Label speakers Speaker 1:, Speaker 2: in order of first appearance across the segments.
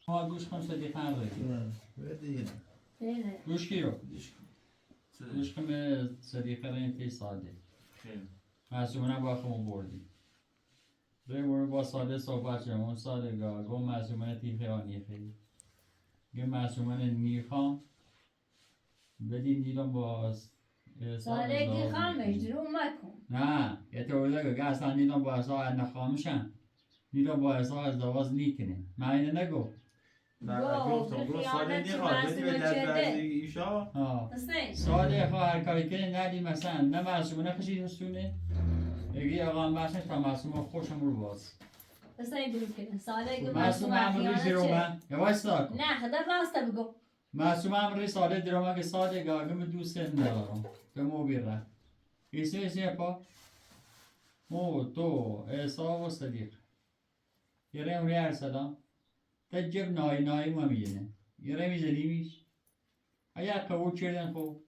Speaker 1: ما دوش 5 دقیقه هم رسید.
Speaker 2: بدین.
Speaker 1: دوش کی رو؟ دوش کم صدیقه را این تی ساده. معصومانه با خمون بردی. روی مورد با ساده صحبت شدم. اون ساده گم معصومانه تی خیانی خیلی. گم معصومانه نیخام. بدین دیدم با
Speaker 3: ساده کی خامش درو مکن.
Speaker 1: نه یه طوری که اصلا نیدم با اصلا نخامشن. نیدم با اصلا ازدواج نیکنه. من اینه نگو.
Speaker 2: گفتم ساده نیخواد بدی به دست برزی ایشا.
Speaker 1: ساده خواه هر کاری کنه ندی مثلا نه معصومانه خشید هستونه. اگه آقا هم باشن تا معصومه خوشم رو باز.
Speaker 3: بس این درو کنه. ساده که
Speaker 1: معصومه هم روی زیرومه. یواش ساکن.
Speaker 3: نه خدا راسته بگو.
Speaker 1: معصومه هم روی ساده درومه که ساده گاگم دوست ندارم. به مو بیره. ایسی پا. مو تو احساب و صدیق. یه روی ارسلان. تجرب نای ما میینه. یه میزنی میش. اگر قبول کردن خوب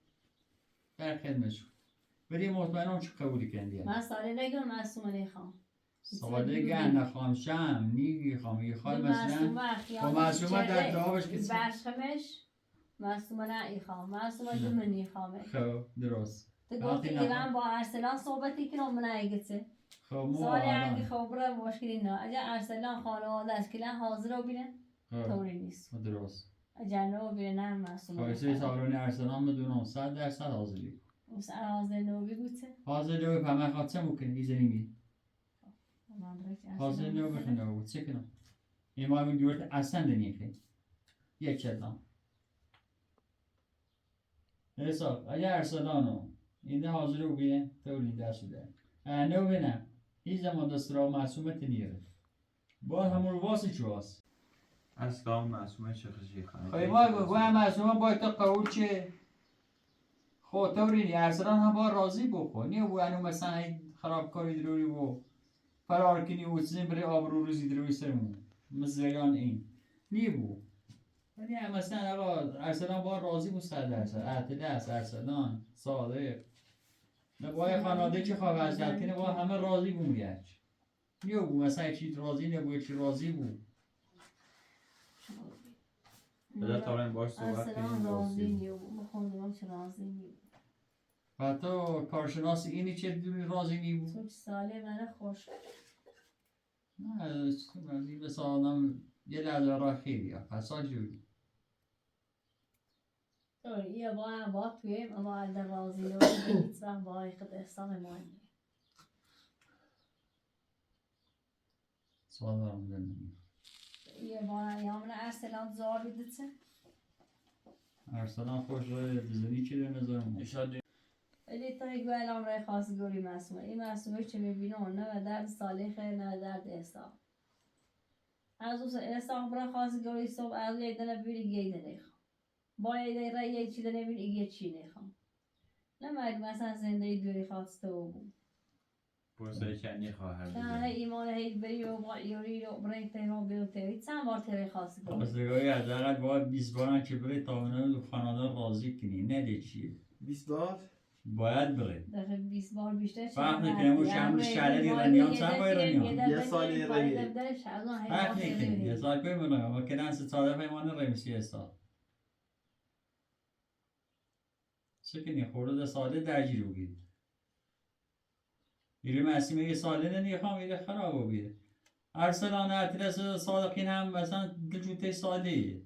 Speaker 1: در خدمتشون. ولی مطمئنم چه قبولی کردی.
Speaker 3: من ساده نگم معصومه نخوام.
Speaker 1: ساده گن نخوام شم نیخوام یخوام مثلا با معصومه در جوابش کسی
Speaker 3: برشمش معصومه نه ایخوام معصومه دو من نیخوامه.
Speaker 1: خب درست.
Speaker 3: گفتی ایران با ارسلان صحبتی کنم من ایگته.
Speaker 1: خب
Speaker 3: سال انگی خبره مشکلی نه. اگر ارسلان خانواده است که حاضر رو بینه طوری نیست.
Speaker 1: درست.
Speaker 3: اگر نه بینه نه معصومه.
Speaker 1: خواهیسی سالونی ارسلان بدونم 100% حاضری.
Speaker 3: اون حاضر نو بگوته.
Speaker 1: حاضر نو پامه خاطر ممکن ایزنی می. حاضر نو بخنده بود چه کنم. این ما می دوست اصلا دنیه یک چندان. حساب اگر ارسلانو اینده حاضر رو بینه طوری دست ده. نو بینه. هیچ زمان دسترا معصومت نیره. با همون واسه چواست.
Speaker 2: اصلا معصومه شخصی خواهد.
Speaker 1: خیلی ما گفت معصومه باید تا قبول چه خود طوری نی ارسلان هم با راضی بخو نیو بو انو مثلا خرابکاری دروری بو فرار کنی و چیزی بری آبرو روزی دروی سرمون مزریان این نی بو ولی مثلا آقا ارسلان با راضی بود 100% اعتده است ارسلان صادق نباید خانواده چه خواه از کنه با همه راضی بود گرچ نیو بو مثلا چی راضی نبود چی راضی بود
Speaker 2: بذار تا این باش صحبت کنیم
Speaker 3: راضی نیو بخوندم چه راضی نیو
Speaker 1: حتی کارشناس اینی چه دوری راضی نی بود
Speaker 3: تو ساله من خوش
Speaker 1: نه راضی به آدم یه لحظه را خیلی پسا جوری
Speaker 3: یه با تویم اما در راضی رو هیچ وقت با خود احسان مانی
Speaker 1: سوال دارم زندگی
Speaker 3: یه با یامن ارسلان زار بیدته
Speaker 1: ارسلان خوش رای دیزنی چی در نظرم
Speaker 3: ولی تا یکو الان رای خاص گوری معصومه این معصومه چه میبینه نه درد صالحه نه درد احسان از اون احسان برای خاص گوری صبح از یک دنه بیری گی دنه با یه رای یک چی دنه بیری یه چی نخوام نه مثلا زندگی دوری خواسته و بود
Speaker 2: پرسای چندی خواهر
Speaker 3: نه ایمان هیچ بری و با یوری رو برای تهران بیرون تهری چند بار تهری خاص گوری
Speaker 1: خواستگاهی از اقل باید 20 بارن که بره تا اونو خانواده راضی کنی نه چیه
Speaker 2: 20 بار؟
Speaker 1: باید بره
Speaker 3: دفعه 20 بار بیشتر
Speaker 1: فرق نکنه اون شمر شهر ایرانیان چند با ایرانیان
Speaker 2: یه سال یه رگی
Speaker 1: فرق نکنه یه سال که منو اما کنن سه ساله پیمان رمیسی یه سال سکنی خورده ساله درجی رو گید ایره مسیمه یه ساله نمیخوام ایره خراب رو گید ارسلان اعتراض صادقین هم مثلا دلجوته ساله ایه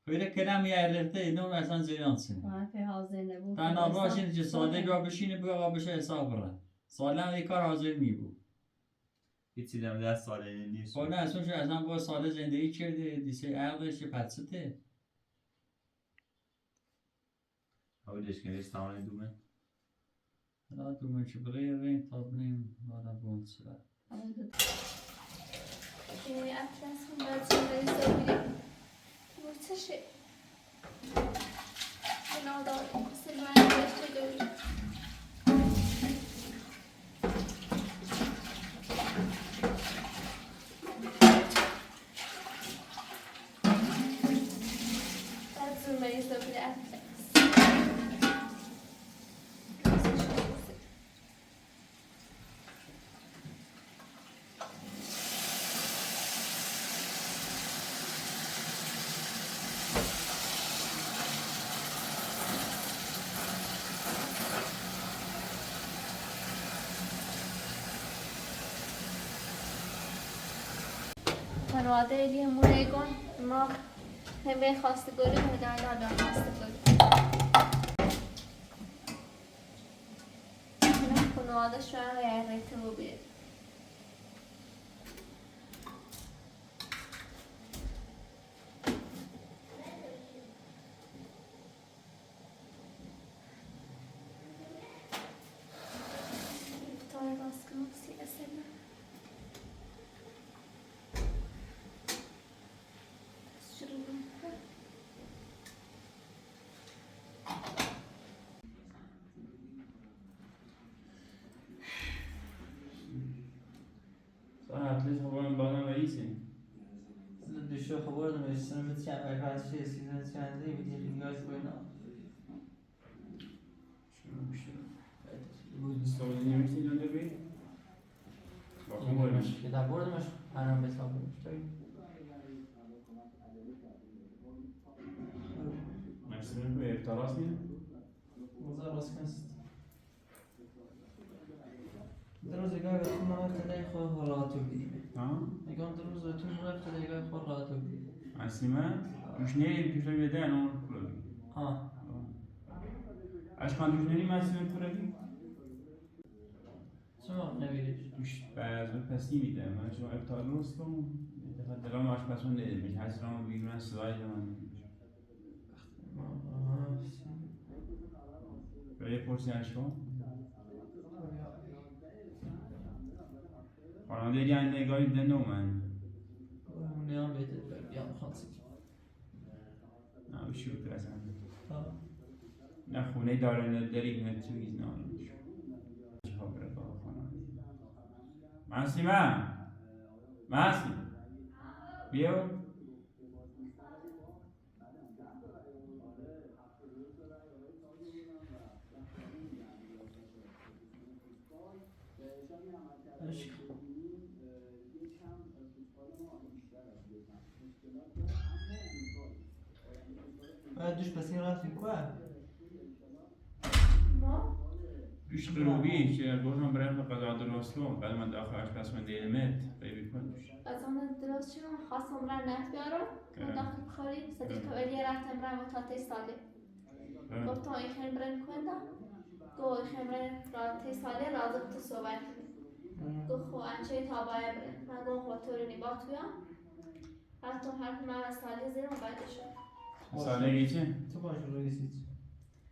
Speaker 1: خیلی کنم یه ارخته اینو مثلا زیران سنه
Speaker 3: من حاضر نبود
Speaker 1: تنها باشین که ساله گاه بشینه بگاه بشه حساب برن ساله هم یک کار حاضر می بود
Speaker 2: هیچی دم 10 ساله نیست
Speaker 1: خب نه اصلا با ساله زندگی کرده دیسه عقلش پدسته
Speaker 2: اولش که نیست تمام دومه
Speaker 1: لا دومه چه برای رین تا بنیم والا بوند سر
Speaker 4: اطلس هم باید چه بریم مرتشه بنادار سلوان بشته دوری بعد زور مریض دوری اطلس خانواده ایلی همونه کن ما همه خواستگاری و هدایت آدم خواستگاری خانواده شما یه ریته رو بید تای باز کنم سیاسه شروع کنم
Speaker 2: صح ليش هو من بعد ما يجي
Speaker 5: دشو خبر نمیشتم مثل اول هر چیزی سیزن چنده بدی خیلیاش بینا
Speaker 2: بود استولی نمیشی دنده بی باکم باید
Speaker 5: که در بردمش هرم به حساب مشتری
Speaker 2: نفسه نکو افتراس نیم
Speaker 5: موزه راست کنست در روز اگه تو ما تدای خواه راحتو بدیم
Speaker 2: ها
Speaker 5: اگه در روز تو ما تدای خواه راحتو بدیم
Speaker 2: عسیمه مش نیم پیش رو بیده اون کلا
Speaker 5: ها
Speaker 2: اشکان دوش نیم عسیمه کلا بی
Speaker 5: شما نبیریش
Speaker 2: دوش بعض پسی میده من شما افتار روز کن دلم آش پسون نیده میشه هست رام بیرون سوای من برای پرسی اشکان خانواده دیگه نگاهی دیده نومن
Speaker 5: نیام بهتر بیام خانسی
Speaker 2: نه بشی بتر اصلا
Speaker 5: ها
Speaker 2: نه خونه داره نه داری نه چیز نه چه ها بره با خانواده محسی بیو
Speaker 5: دوش پس این رفتیم که
Speaker 4: ما
Speaker 2: دوش قروبی که گفتم برای قضا درست کن بعد من داخل آشپز من دیلمت بیبی کن دوش
Speaker 4: از اون درست شدم خواستم را نت بیارم من داخل بخوری صدیق ولی رفتم را متاته ساله گفتم این خیلی برن کنده گو خیلی را تی ساله رازم تو صحبت گو خو انچه تا باید برن من گو خواهطوری نبات بیام حتی هر من ساله زیرم باید شد
Speaker 2: سالگی چه؟
Speaker 5: تو باش رئیسیت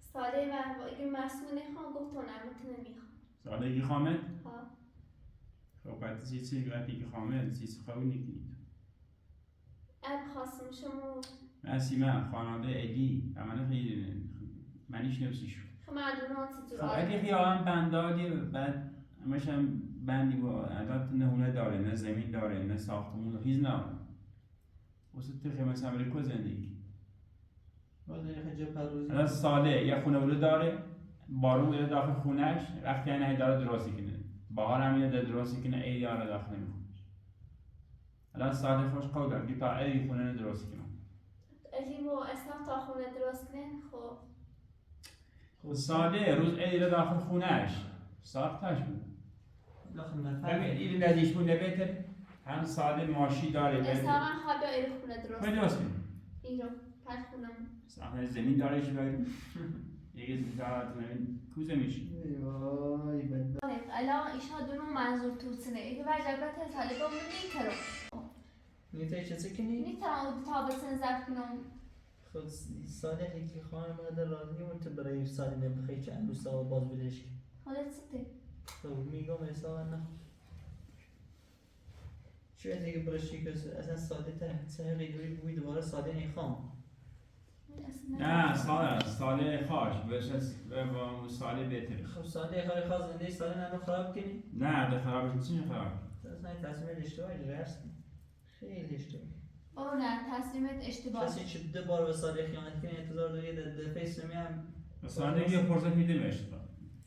Speaker 4: ساله و اگه مسئول نخوام گفت نمیتونه میخوام
Speaker 2: سالگی خامد؟
Speaker 4: ها
Speaker 2: خب بعد چیزی گرفتی که خامد چیزی خوابی نکنید
Speaker 4: اب خواستم شما
Speaker 2: مسیمه خانواده ادی عمله خیلی منیش نفسی شد
Speaker 4: خب مردم چیزی
Speaker 2: خب ادی خیام بندادی بعد همش هم بندی با عدد نه هونه داره نه زمین داره نه ساختمون هیچ نه واسه تو خیمه امریکا زندگی
Speaker 5: بعد یه خجه پروزی
Speaker 2: الان ساله یه خونه ولی داره بارون میره داخل خونهش وقتی اینه داره درستی کنه بهار هم اینه درستی کنه ایدی آره داخل نمیخونش الان ساله خوش قول داره که تا ایدی خونه درستی کنه
Speaker 4: اگه مو اصلا تا خونه درست کنین خب
Speaker 2: ساله روز ایدی رو داخل خونهش ساختش بود
Speaker 5: داخل
Speaker 2: ببین
Speaker 5: نفر
Speaker 2: ایدی نزدیش بونه بهتر هم ساله ماشی داره
Speaker 4: اصلا من خواه ایرو خونه درست
Speaker 2: خیلی درست کنه
Speaker 4: ایرو پس خونم
Speaker 2: ساخته زمین داره چی باید یکی زیاد زمین کوزه میشه
Speaker 5: وای بد
Speaker 4: الان ایشا دونو منظور توسنه اگه وجبت ساله با من نیترو
Speaker 5: نیتای چه کنی؟
Speaker 4: نیترو تا بسن زرد کنم
Speaker 5: خود سالی که خواهم مادر راضی اون تو برای سالی نبخی که امروز سوا باز بدهش
Speaker 4: خودت سته
Speaker 5: خب میگم ایسا نه شاید دیگه برشی که اصلا سالی سه قیدوی بوی دوباره سالی نیخوام
Speaker 2: نه ساله خاش بشه با ساله بهتره
Speaker 5: خب سالی خواهی خواست زنده سالی نمو خراب کنی؟
Speaker 2: نه ده خرابش میشه خراب
Speaker 5: اصلا این تصمیم اشتباهی درست خیلی اشتباه
Speaker 4: او نه تصمیمت اشتباه
Speaker 5: کسی چه 2 بار به سالی خیانت کنی انتظار داری در دفعه اسلامی هم
Speaker 2: ساله یه فرصت میده بهش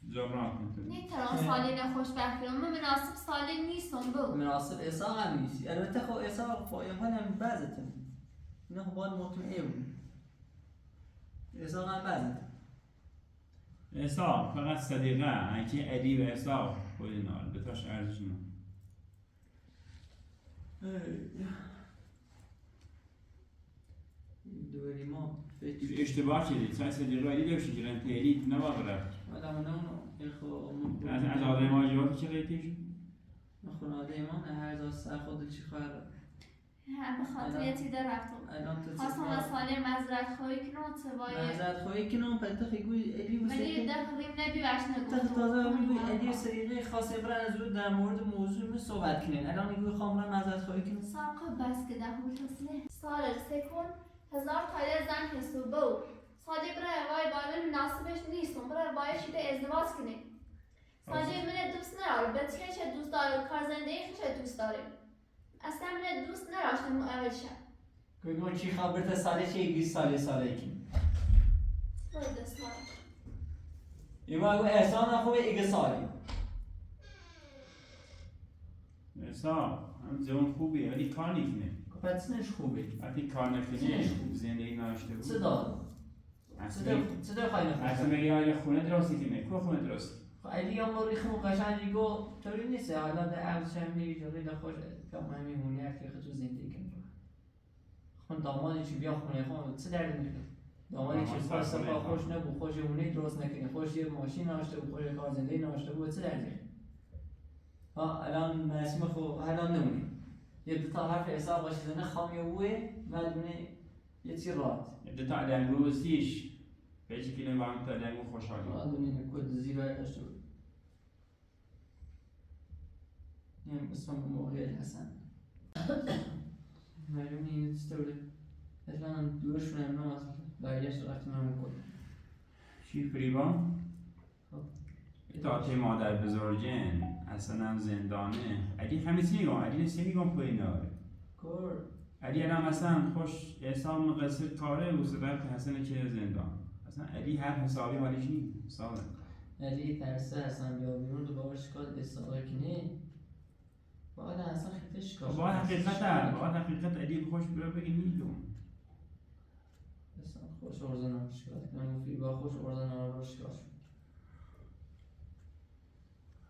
Speaker 2: جبران کنه
Speaker 4: نیتران سالی نخوشبخت کنم من مناسب سالی نیستم بو
Speaker 5: مناسب ایسا هم نیستی البته خب ایسا فایقان هم بعضتن اینا خب باید مطمئه بود ایسا هم بعضتن
Speaker 2: احساب فقط صدیقه اینکه علی و احساب خود اینا بتاش ارزش نه
Speaker 5: دوری ما
Speaker 2: اشتباه شدید سعی صدیقی علی دوشی جرن تهلیت نباقره
Speaker 5: آدم اونو خو
Speaker 2: از آدم آجوات چه قیتیش؟
Speaker 5: خانواده ما نه هر از سر خود چی خواهر
Speaker 4: هم بخاطر یه تیده رفتم
Speaker 5: الان تو
Speaker 4: خواستم از ساله مزرعت خواهی کنم تبایی
Speaker 5: معذرت خواهی کنم پنتخ گوی الی و
Speaker 4: ولی
Speaker 5: سری
Speaker 4: دخلیم نبی وش
Speaker 5: تخت تازه میگوی الی و سریقه خاصه برای از رو در مورد موضوع صحبت کنین الان میگوی خواهم معذرت خواهی کنم
Speaker 4: ساقا بس که دهم تصله سال سکون هزار تایه زن هستو بو سالی برای وای بالا مناسبش نیستم برای وای شده ازدواج کنه سالی من دوست نداره بچه چه دوست داره کار زندگی چه دوست داره اصلا من دوست نداشتم اول شب
Speaker 5: گوی چی خبرت ساله چه 20 ساله کن
Speaker 4: باید سال
Speaker 5: ایما اگه احسان خوبه ایگه سالی
Speaker 2: احسان هم زون خوبیه ولی کار نکنه
Speaker 5: پس نش خوبه
Speaker 2: وقتی کار نکنه زندگی ناشته بود
Speaker 5: صدا صدا خواهی
Speaker 2: اصلا
Speaker 5: نخواهی
Speaker 2: میگه آیا خونه درستی کنه کو خونه درستی
Speaker 5: ایدی هم رو ریخم قشنگی گو طوری نیست حالا در عرض شمی جوری در خوش کم همین هونی که خود زندگی کنه خون دامادی چی بیا خونه خون چه دردی میکنه دامادی چی خوش صفا خوش نبود خوش هونی درست نکنه خوش یه ماشین ناشته بود خوش کار زندگی ناشته بود چه دردی ها الان نسیم خو الان نمونی یه دو تا حرف حساب باشی زنه خامی بوه مدونه یه چی راد
Speaker 2: دو تا دنگو وستیش پیچی کنه با هم تا دنگو خوشحالی
Speaker 5: مدونه کد زیرای داشته بود نیم اسم موقع حسن مدونه این استوره اصلا دوشون هم نماز برگشت رفتیم همون کد
Speaker 2: چی فریبان؟ اطاعت مادر بزرگن اصلا هم زندانه علی همیسی میگم علی نسی میگم پوی ناره
Speaker 5: کور
Speaker 2: علی الان مثلا خوش احسان مقصر کاره و سبب که حسن که زندان اصلا علی هر حسابی حالیش نیم ساله
Speaker 5: علی ترسه حسن بیا بیرون دوباره شکال استقلال کنه باید حسن خیلی شکال
Speaker 2: باید حقیقت علی خوش بیا بگی نیدون
Speaker 5: حسن خوش ارزن رو شکال کنه مفید با خوش ارزن رو شکال شد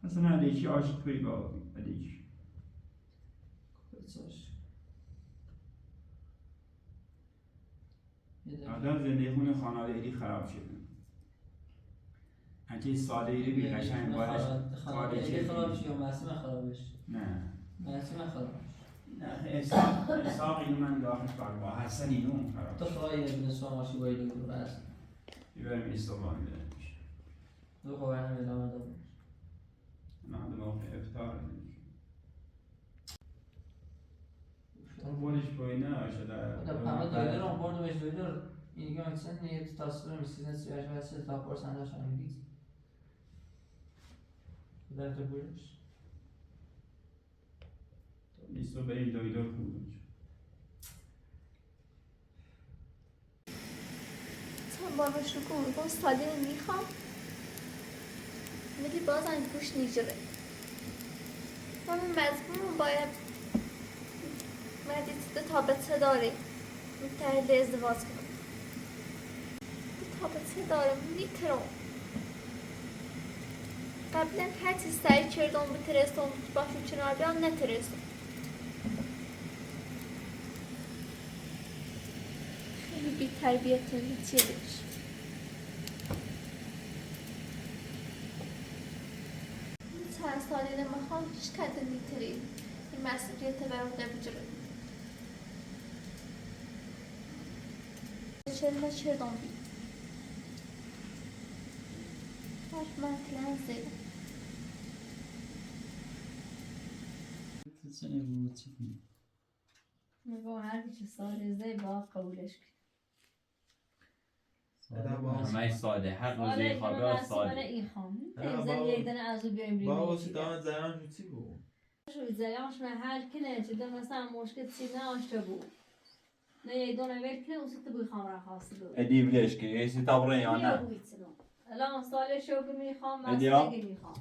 Speaker 2: اصلا علیشی عاشق پوی با علیش
Speaker 5: بچهاش
Speaker 2: آدم زندگی خونه خانواده علی خراب شده هرچی ساده ایره بی قشنگ باید
Speaker 5: خانواده علی خراب شد یا معصومه خرابش
Speaker 2: نه
Speaker 5: معصومه خرابش
Speaker 2: نه حساب اینو من داخلش با حسن اینو خراب
Speaker 5: تو خواهی نسوا ماشی باید دو برس
Speaker 2: بیبرم استوان بدنش
Speaker 5: دو خواهی هم ادامه دو
Speaker 2: نه دو موقع افتار بولش پایینه شده
Speaker 5: همه دویده رو بردمش دویده رو این دیگه مکسن یه تاسو رو میسیزن سیاش و سه تا پرسن داشت هم میدید در تو بودش
Speaker 2: لیستو به این دویده رو خوب
Speaker 4: تا باهاش رو گم سالی میخوام ولی بازم گوش نیجره من مجبورم باید مدید تا بچه داره متحد ازدواج کنم تا بچه داره میترم قبلا هر چیز سعی کردم بترسم باشم کنار بیام نترسم خیلی بی تربیت چیزش چند سالی نمیخوام هیچ کده میترید این مسئولیت برام نبجره چرا چردم بی من لحظه
Speaker 1: سنه بود چی کنی؟
Speaker 3: میگم هر کی سال زی با قبولش
Speaker 1: همه ساده هر روزی
Speaker 3: ساله
Speaker 1: خوابه
Speaker 3: کنه
Speaker 1: ساده
Speaker 3: ساله این خام
Speaker 6: با-
Speaker 3: زن یک دنه از او بیایم
Speaker 6: با
Speaker 3: بیرون
Speaker 6: واسه دامن زنان چی بود؟
Speaker 3: شو زلیانش من حل کنه چه دم مثلا مشکل چی نه آشته بود نه یک دونه ول کنه اون تو بخوام را خاص بود
Speaker 1: ادی بلش که ایسی تابره یا نه
Speaker 3: الان سال شغل میخوام
Speaker 1: ادیا؟
Speaker 3: مستگی میخوام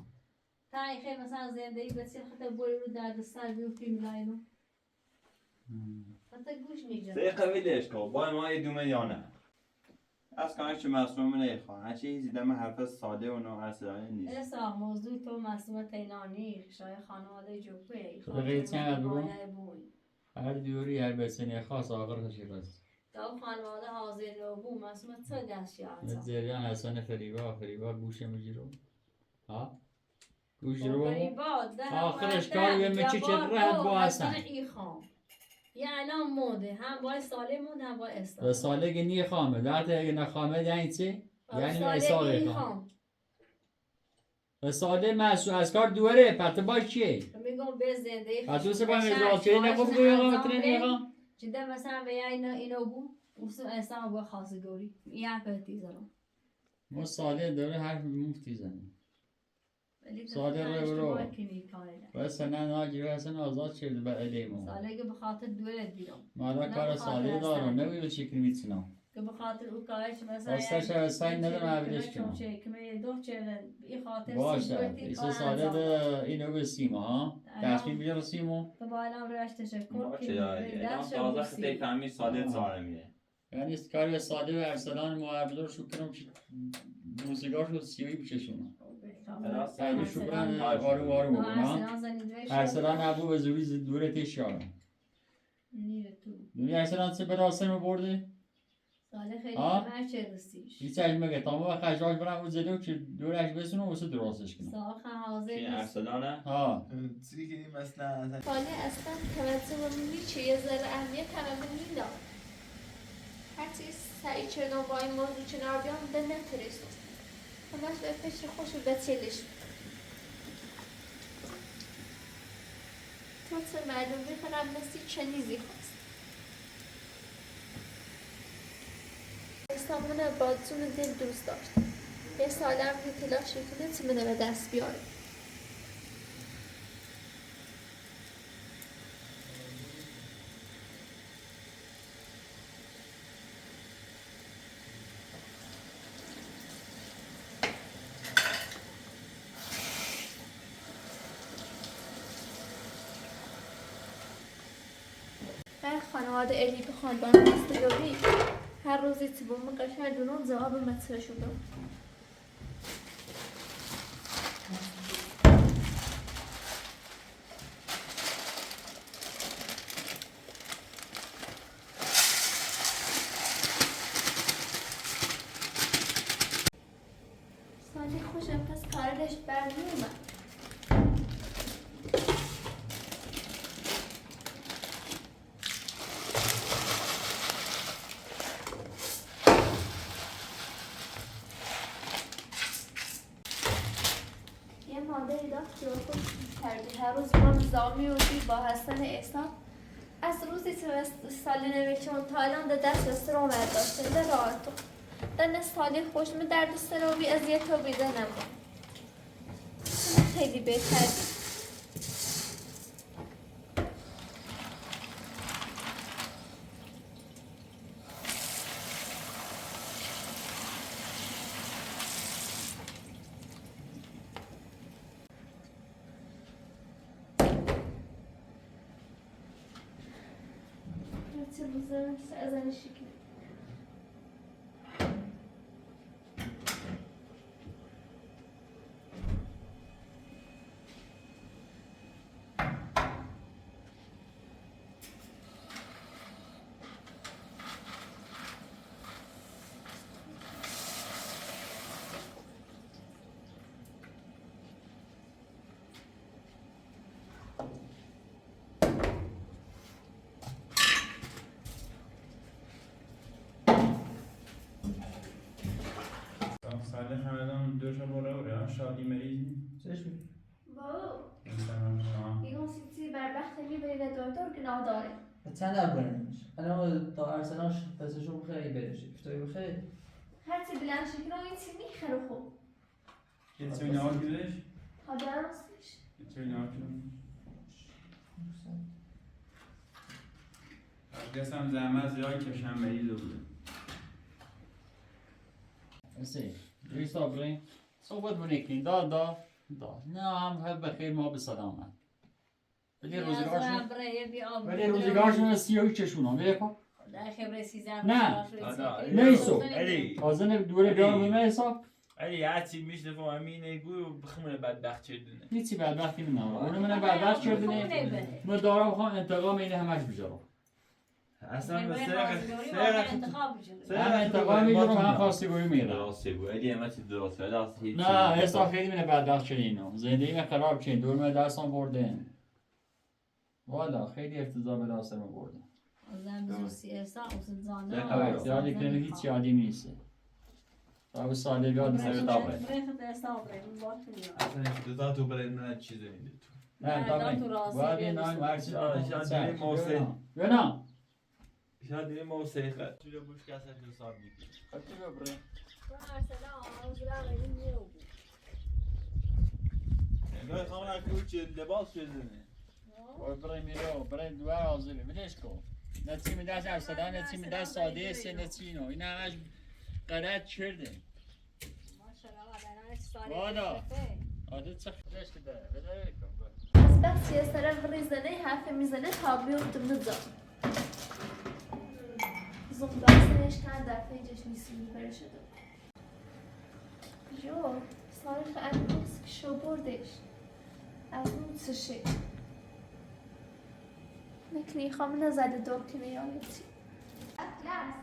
Speaker 3: تایخه مثلا زندگی بسیار خطر بوری رو درد سر بیفتی میلاینو حتی گوش نیجم
Speaker 1: دقیقه بلش که با ما یه دومه یا نه از کنش چه مصنوع نیخواه هرچی هیچی دم حرف ساده و نااصلانه نیست
Speaker 3: اسا موضوع تو مسئول تینانی خشای خانواده جوبه
Speaker 1: خب بقیه چند رو؟ هر دیوری هر بسنی خاص آخر خشی راست
Speaker 3: تا خانواده حاضر رو بو مسئول چه دست یاد
Speaker 1: جریان حسن فریبا گوشه میگیرو ها گوش رو آخرش کار یه مچی چه رهد با حسن
Speaker 3: یه الان موده هم باید ساله موده هم باید
Speaker 1: و
Speaker 3: استاد
Speaker 1: ساله گنی خامه درد اگه نخامه یعنی چی؟ یعنی اصابه خام و ساله مسئول از کار دوره پرت باش چیه؟
Speaker 3: میگم به زنده
Speaker 1: پرتو سه باید ازاد چیه نخوب گوی آقا بتونه نیخوام؟
Speaker 3: جدا مثلا به اینو بو اوسو اصلا با خاصی گوری یه پرتی زنم
Speaker 1: ما ساله داره حرف مفتی زنیم ساله رو و سنه ناجی و سنه آزاد شده به علیمون
Speaker 3: ساله که بخاطر دولت بیرم
Speaker 1: مالا کار ساله دارم نبیده چی کنی میتونم
Speaker 3: که بخاطر او کارش مثلا
Speaker 1: راستش سعی ندارم عبیدش کنم
Speaker 3: این خاطر
Speaker 1: باشه ایسا ساله ده اینو بسیم ها تصمیم بیار سیمو
Speaker 3: تو با الان روش تشکر
Speaker 6: باشه
Speaker 3: که
Speaker 6: داری
Speaker 3: دست
Speaker 6: الان تازه
Speaker 3: بوسی.
Speaker 6: خیلی فهمی ساده سالمیه
Speaker 1: یعنی کاری ساده و ارسلان معبدار شو کنم که موسیقاش رو سیوی بچشونم خیلی شکران آروم آروم بکنم ارسلان ابو به زوری دوره تشیارم ارسلان چه براسم برده؟
Speaker 3: ساله خیلی همه چه رسیش
Speaker 1: هیچ مگه تمام و خشاش برم اون زلو که دورش بسونه واسه درستش کنم
Speaker 3: ساخه حاضر
Speaker 6: این
Speaker 3: نیست
Speaker 6: ارسلانه؟
Speaker 1: ها
Speaker 6: چی که مثلا
Speaker 4: ساله اصلا توجه به میچه یه ذره اهمیت همه میداد هرچی سعی چرنو با این موضوع کنار بیام به نترسون همش به فکر خوش و بچلش تو چه معلوم میکنم نسی چنیزی هست سامانه بادزون دل دوست داشت یه سالم که تلاش کنه چه منه به دست بیاره خانواده الی به خاندان مستگاری هر روزی تو بوم قشنگ دونم جواب مطرح شده سالی خوشم پس کارش برمیومد هر روز با نظامی و با حسن احسان از روزی که سالی نوشتم تا الان دست استرام داشته در راحت دن سالی خوش می درد سرامی اذیت و بیده نمون خیلی بهتر از این شکل
Speaker 2: ساله همدان دوشا برا شادی مریض
Speaker 5: چشم
Speaker 4: واو اینو سیتی بربخت میبرید دکتر گناه داره
Speaker 5: چند برنامج الان تا ارسنال پسشون خیلی برش افتاری بخیر
Speaker 4: هرچی بلند شکل این چی میخره خوب
Speaker 2: یه چوی نهار کدش؟
Speaker 4: ها درستش
Speaker 2: یه چوی نهار کدش؟ قسم زحمت زیاد کشم مریض بوده
Speaker 1: اسی روی صابرین صحبت بونیکنی دا نه هم بخیر ما به سلامت ولی روزگارشون سیاهی چشونم بیکن
Speaker 3: در خبر 13
Speaker 1: نه.
Speaker 6: نیستو
Speaker 1: تازه دوره بیارم به من حساب
Speaker 6: علی هرچی میشه فهم همینه گوی و بخمونه بدبخت چردونه
Speaker 1: هیچی بدبختی نمیم اونو منه بدبخت کردنه ما دارم بخوام انتقام اینه همش بجارم
Speaker 6: اصلا به
Speaker 3: برای
Speaker 6: سرقه
Speaker 3: خواستگاری
Speaker 6: سرقه
Speaker 3: واقعا انتخاب بشه.
Speaker 1: هم انتقام میگیرم هم خواستگاری میرم.
Speaker 7: دراسته بود اگه همه چی دراسته دست هیچ
Speaker 1: نه اصلا خیلی من بدبخت شدینم. زندگی خراب شد. دور من دستم بردن. والا خیلی افتضاح به دستم بردن.
Speaker 3: زن بزرسی احسان اصلا زانه
Speaker 7: نه،
Speaker 1: آره یادی که هیچ یادی نیست. تا به سال بیاد
Speaker 7: سر
Speaker 1: مثلا
Speaker 7: دابه.
Speaker 3: برخت احسان بریم بار کنیم.
Speaker 6: اصلا افتضاح تو برای من چیز نیده تو
Speaker 1: نه
Speaker 3: نه،
Speaker 1: دابه.
Speaker 3: تو راستی
Speaker 1: باید
Speaker 3: بیاد
Speaker 1: نه هر چیز
Speaker 6: شاید بریم موسیقی.
Speaker 1: نه
Speaker 6: شاید دیگه موسیقی توی بوش کسش حساب میکنی نگاه خواهم نکنی چه لباس شدنه
Speaker 1: برای میرو برای دو آزمه بلش کن. نتیم دست ارسلان نتیم دست ساده است نتینو این همش غلط کرده. والا عادت چه خودش که داره بده کن.
Speaker 4: از بس یه سر ریزنه حرف میزنه تا بیفته بزن زنباسنش کن در پیجش نیست میپره شده جو صارخ انگوز که شو بردش از اون چشه نکنی خواهم نزده دو کنه یا یکی اطلس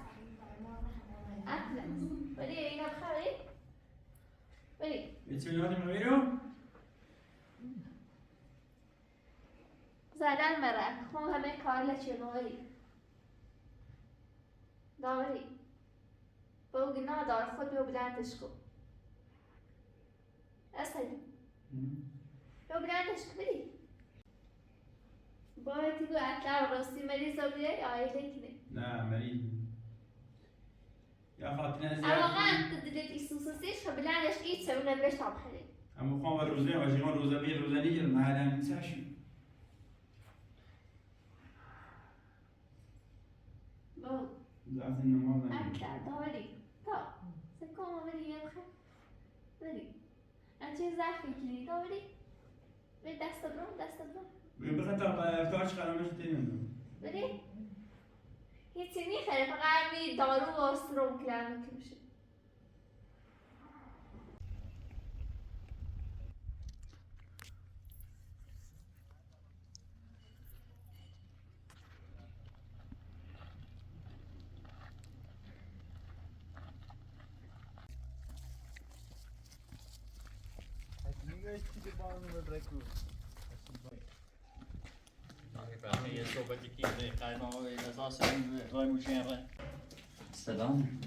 Speaker 4: ولی اینا بخوری؟ ولی
Speaker 2: بتونی میرو؟
Speaker 4: زدن مرک خون همه کار لچه نوری داوری بوگی نادار خود بیو بلندش کن اصلی بیو بلندش کن بری باید تیگو اطلا و راستی مریض رو بیای آیله کنه
Speaker 2: نه مری یا خاطر
Speaker 4: اما
Speaker 2: زیاد
Speaker 4: قند دلت ایسوسوسیش که بلندش ایچه و نبرش تاب خیلی
Speaker 2: اما خواهم روزه و شیخان روزه بیر روزه نیگر محلم نیساشی
Speaker 4: بو
Speaker 2: زفت نماز
Speaker 4: اطلا داوری تا سکوما بری یه بخیر بری انچه زفی کنی داوری بری دست برون
Speaker 2: بخاطر افتارش خرامش تینم
Speaker 4: بری هیچی نیخره فقط می دارو و سرم کلمه که میشه
Speaker 6: نگاه چی که با اون رو برکو
Speaker 1: یه صحبتی که قیمه اساس رای موشن سلام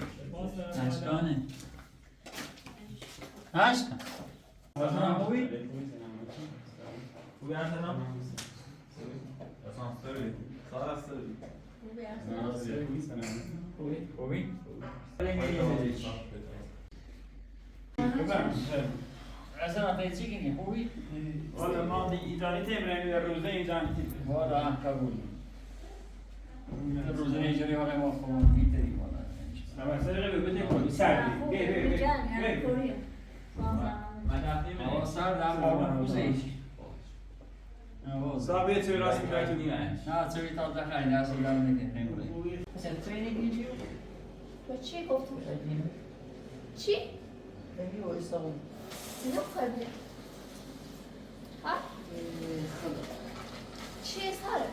Speaker 1: اشکانه اشکان خوبی؟
Speaker 6: خوبی ارسلان؟ اصلا سری خلاص سری
Speaker 1: خوبی؟ اصلا پیچی کنی خوبی؟
Speaker 2: والا ما دی ایرانی تیمرانی در روزه ایرانی تیم
Speaker 1: والا هم قبول روز نیجوری حالا ما خوب میتریم والا
Speaker 2: اما سرقه بده کنی سردی بی
Speaker 1: آقا سر در مورد روزه ایش
Speaker 2: صاحبه توی راست میگه تو نیمش
Speaker 1: نه توی تا دخلی دست رو دارم نکنه خیلی
Speaker 5: مثلا ترینینگ میگی؟
Speaker 4: با چی گفتم؟ چی؟
Speaker 5: بگی و استاقم
Speaker 4: اینو قبله ها؟
Speaker 5: خدا
Speaker 4: چی ساره؟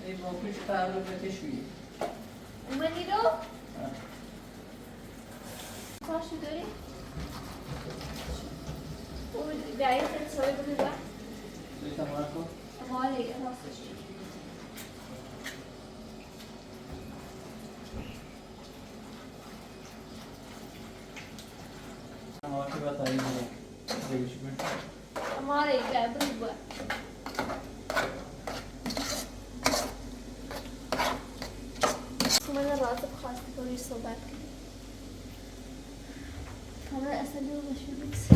Speaker 5: ای با پیش فرلو بتشویی
Speaker 4: اومدی رو؟ کاشو داری؟ اون بیایت انتظاری بده با؟
Speaker 5: توی تمام کن
Speaker 4: اما آره راستش
Speaker 5: تمام که با تایی بگم بگیش کن
Speaker 4: اما آره بده با من راضی بخواستی کنی صحبت کنی کامل اصلا دو مشهور نیست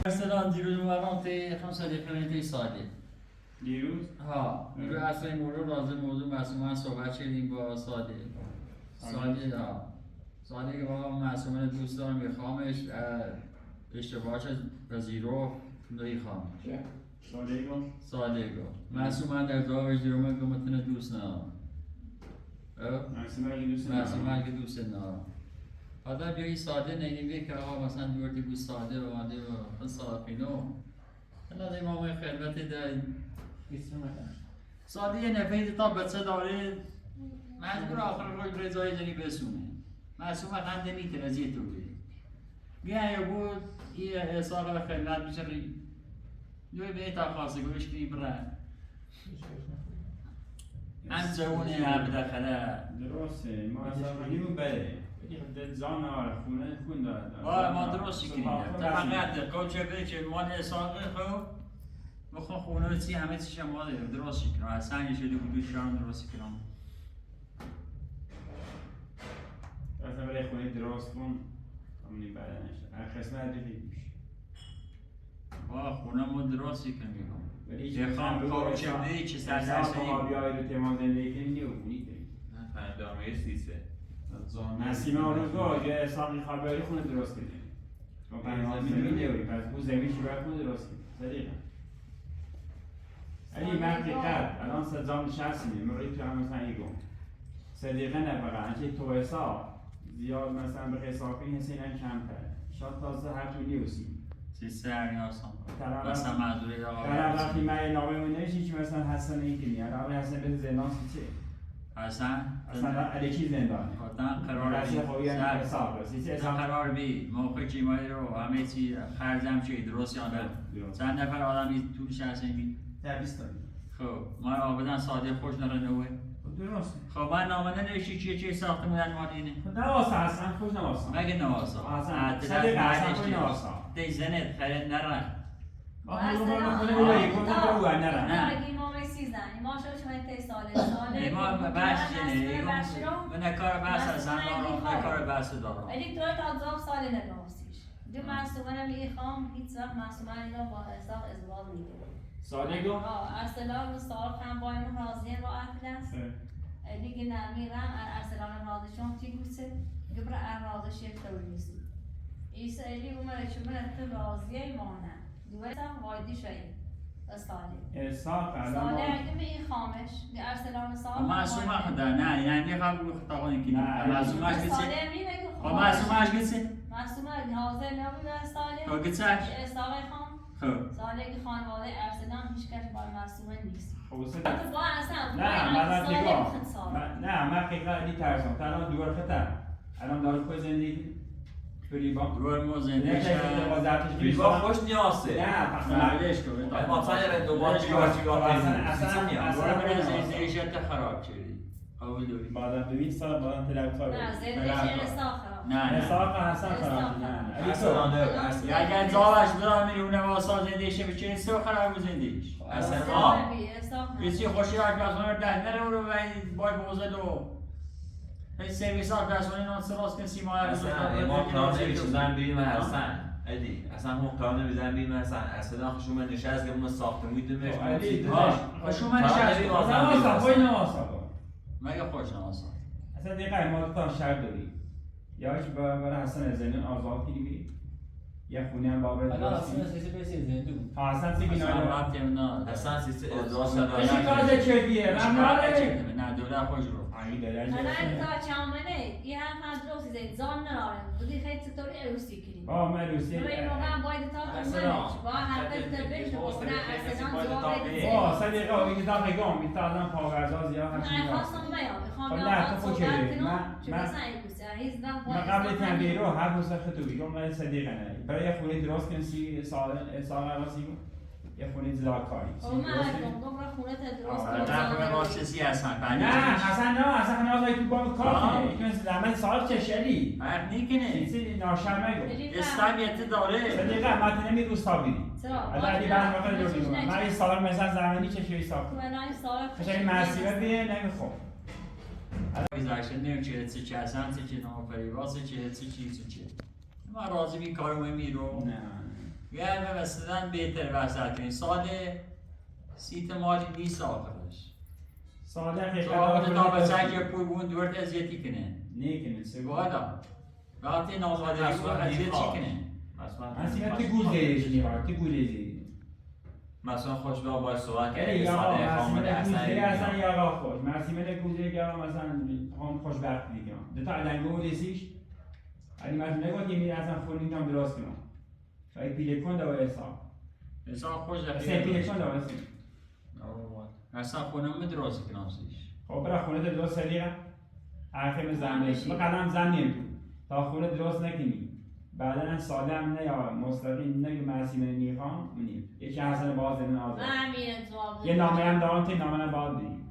Speaker 1: مثلا دیروز اومدم تی 5 دقیقه تی ساعته
Speaker 2: دیروز
Speaker 1: ها رو اصلا این موضوع معصومه صحبت کردیم با ساده ها ساده که بابا معصومه دوست دارم میخوامش اشتباهش از وزیرو نمیخوامش ساده گو معصومه در جوابش دیرومه که متن دوست ندارم معصومه که دوست ندارم حالا بیایی ساده نگیم که آقا مثلا دیورتی بود ساده و ماده و صافینو حالا امام خلوت ده
Speaker 5: بیست مکان
Speaker 1: ساده یه نفید تا بچه داره مجبور آخر روی رضای جنی بسونه معصوم خنده نیتر از یه تو بده گه بود یه احساق به خلوت میشه یوی به تا خاصه گوش کنی برن هم جوونه هم بداخله
Speaker 2: درسته ما اصلا همون بله زان آره خونه خون دارد
Speaker 1: ما درست کنیم فقط کوچه به که مال احساقه خب بخون خونه رو چی همه چیش ما داریم درست کنیم اصلا یه شده بودو شرم درست کنیم
Speaker 2: اصلا برای خونه درست کن همونی بدنش هر قسمت دیگه میشه
Speaker 1: با خونه ما درست کنیم
Speaker 2: ولی
Speaker 1: یه خام کوچه بده چه سر درسته
Speaker 2: ما بیایی رو تمام زندگی کنیم یه اونی کنیم
Speaker 7: دامه سیسه
Speaker 2: نسیم آرزو یه احساقی خبری خونه درست کنیم ما پنجاه زمین میدهوری پس اون زمین چی باید خونه درست کنیم صدیقا علی من حقیقت الان سزام نشستیم موقعی تو هم مثلا یه گم صدیقه نه فقط انچه تو حساب زیاد مثلا به حساب کنی حسین کمتر شاید تازه هر تو نیوسی
Speaker 1: سیسه هر نیاسان
Speaker 2: طرف
Speaker 1: مثلا معذوری آقا
Speaker 2: وقتی من یه نامه نوشتی که مثلا حسن این کنی الان حسن به زندان چه
Speaker 1: حسن
Speaker 2: اصلا علیکی زندانه
Speaker 1: خودتن قرار
Speaker 2: رسی خوبی هم حساب رسی چه حساب
Speaker 1: قرار بی موقع چیمایی رو همه چی خرجم چی درست یا نه چند نفر آدمی طولش هستن بی
Speaker 5: در 20 تا
Speaker 1: خب ما آبادان ساده خوش نرنوه
Speaker 2: درست
Speaker 1: خب من نامه ننوشتی چیه ساختمون مالینه
Speaker 2: نواسه اصلا خوش نواسه
Speaker 1: مگه نواسا
Speaker 2: اصلا صدیقه اصلا خوش نواسه
Speaker 1: دی زنت خیرت نرن
Speaker 2: آخه رو باید خونه بودایی گفتم رو باید نرن
Speaker 3: نه امام 13 امام شو شما تی ساله
Speaker 1: امام بحث جنه من کار بحث هستم دارم کار بحث دارم
Speaker 3: ولی تو تا 10 سال نگاهیش دو معصومه میخوام هیچ وقت معصومه اینا با حساب ازدواج نمیکنه
Speaker 2: ساله گو
Speaker 3: ارسلان سال هم با این راضیه با اخلاص دیگه نمیرم ارسلان راضیشون چی گوشه گبر راضیش یک تولیست ایسا ایلی عمر شما تو راضیه مانه دوست هم وایدی شایی ساله ساله اگه می خامش دی ارسلان سال
Speaker 1: معصومه خدا نه یعنی قبول خطابانی که معصومه
Speaker 3: ساله
Speaker 1: گسی
Speaker 3: می نگه
Speaker 1: معصومه گسی
Speaker 3: معصومه حاضر نبود ساله
Speaker 1: خب گچش
Speaker 3: ساله خان
Speaker 1: خب
Speaker 3: ساله که خانواده ارسلان هیچ کس با معصومه نیست
Speaker 2: خب سه
Speaker 3: تو با اصلا
Speaker 2: نه من
Speaker 3: ساله
Speaker 2: نگاه
Speaker 3: بخد ساله
Speaker 2: نه من حقیقت علی ترسم تا الان دوباره خطر الان داره خود زندگی توری با
Speaker 1: دور ما زنده
Speaker 2: نه
Speaker 1: شد
Speaker 7: بیبا خوش نیاسته
Speaker 2: نه
Speaker 1: معلش کن
Speaker 7: ما تایر دوباره چیکار
Speaker 2: اصلا
Speaker 1: دور من زنده شد خراب شدی قبول داری
Speaker 2: بعد 2 سال بعد تلویزیون
Speaker 3: نه زندگی استاخرا
Speaker 1: نه
Speaker 2: حساب حسن خراب نه
Speaker 7: اصلا
Speaker 1: اگر جاوش برای میرونه واسه زنده شه بچه سو خراب زندگیش
Speaker 7: اصلا
Speaker 1: بسی خوشی را که اصلا ده نره رو بای بوزد و هیچ سرویس ها درسونی نان سراس کن سیما
Speaker 7: اصلا امام کار نمیشونن بریم حسن ادی اصلا مختار نمیزن بریم حسن اصلا خشوم نشست که اون ساختمون دیدمش
Speaker 1: خشوم نشست
Speaker 2: نواسا خوی نواسا
Speaker 1: مگه خوش نواسا
Speaker 2: اصلا دیگه ما دو تا شرط داریم یا هیچ برای حسن زنین آزاد کنی یه خونه هم بابر درستی حسن سی بینایی
Speaker 1: رابطه نه
Speaker 7: اصلا سیست ازدواج شده
Speaker 2: کشی کارده چه من ناره
Speaker 1: نه دوله خوش رو
Speaker 3: الان تا چامنه یه هم مدرسه زید زان نرارم بودی خیلی چطوری عروسی کنیم
Speaker 2: من روسی
Speaker 3: روی موقع باید تا کنمش با حرف تبش و نه اصلا جواب بدید
Speaker 2: صدیقه این تا بگم این تا الان پاورزا زیاد هست
Speaker 3: نه خواستم بیام میخوام
Speaker 2: نه تو خوچه من قبل تنبیه رو هر روز خطو بگم من صدیقه نه برای یه خونه درست کن سال راسی کن یه خونه زلاکاری نه حسن نه حسن نه آزایی تو باب کار کنه این زمان سال چشلی
Speaker 1: حق نیکنه
Speaker 2: چیزی ناشر نگو
Speaker 1: استابیت داره
Speaker 2: صدیقه ما تنمی روستا بیدی از علی بعد وقت دو دیگه من این سال مثلا زمانی چشوی ساخت خشنی مسیبه بیه نمیخوام
Speaker 1: گذاشته نمیشه چی هستن چی نامفری واسه چی ما راضی بی کارو میرو
Speaker 2: نه
Speaker 1: گرم مثلا بهتر وسط کنی سال سیت مالی نیست آخرش
Speaker 2: سال
Speaker 1: تو آمده تا بچه که پول بون دورت ازیتی کنه
Speaker 2: نیکنه سه
Speaker 1: بالا وقتی نامادری بود ازیت چی کنه
Speaker 2: مسیبه تو گوزه نیوار تو گوزه
Speaker 7: مثلا خوش به آبای صحبت
Speaker 2: کردی
Speaker 7: که
Speaker 2: یا
Speaker 7: خامده
Speaker 2: اصلا یا خوش مرسیمه گوزه یا مثلا هم خوشبخت دیگه دو تا علنگو رسیش علی مجنون نگو که میره اصلا خونی هم درست کنم شاید پیله کن دو حساب
Speaker 1: اصلا خوش
Speaker 2: سه
Speaker 1: دقیقه
Speaker 2: پیلشان دارستی
Speaker 1: اصلا خونم درازی کناسیش
Speaker 2: خب برای خونه درست سریعه آخر زنش ما قدم زن نیم تا خونه درست نکنی بعدا سالم نه یا مستقیم نه مسیم نیخان منیم یکی حسن باز دادن آزاد
Speaker 3: همین اتفاق
Speaker 2: یه نامه هم دارم که نامه هم باید بگیم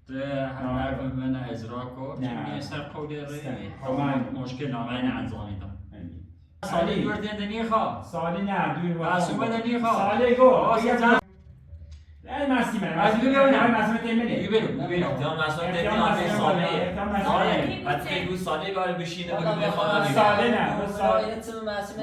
Speaker 1: ده همه من اجرا کن
Speaker 2: نه.
Speaker 1: چه میسر قول ری
Speaker 2: خب
Speaker 1: مشکل نامه انجامی دم سالی گردن دنی خواه
Speaker 2: سالی نه دوی
Speaker 1: معصومه دنی خواه
Speaker 2: سالی گو
Speaker 1: آسه زن
Speaker 2: نه مسیمه
Speaker 1: از
Speaker 2: مسیمه
Speaker 1: بگو
Speaker 2: نه مسیمه تیمنی
Speaker 1: ببینم
Speaker 7: احتمال مسئول
Speaker 2: احتمال
Speaker 7: دنیا به ساله
Speaker 2: احتمال
Speaker 7: ساله بعد خیلی ساله باره بشینه بگه بخواه
Speaker 2: ساله نه ساله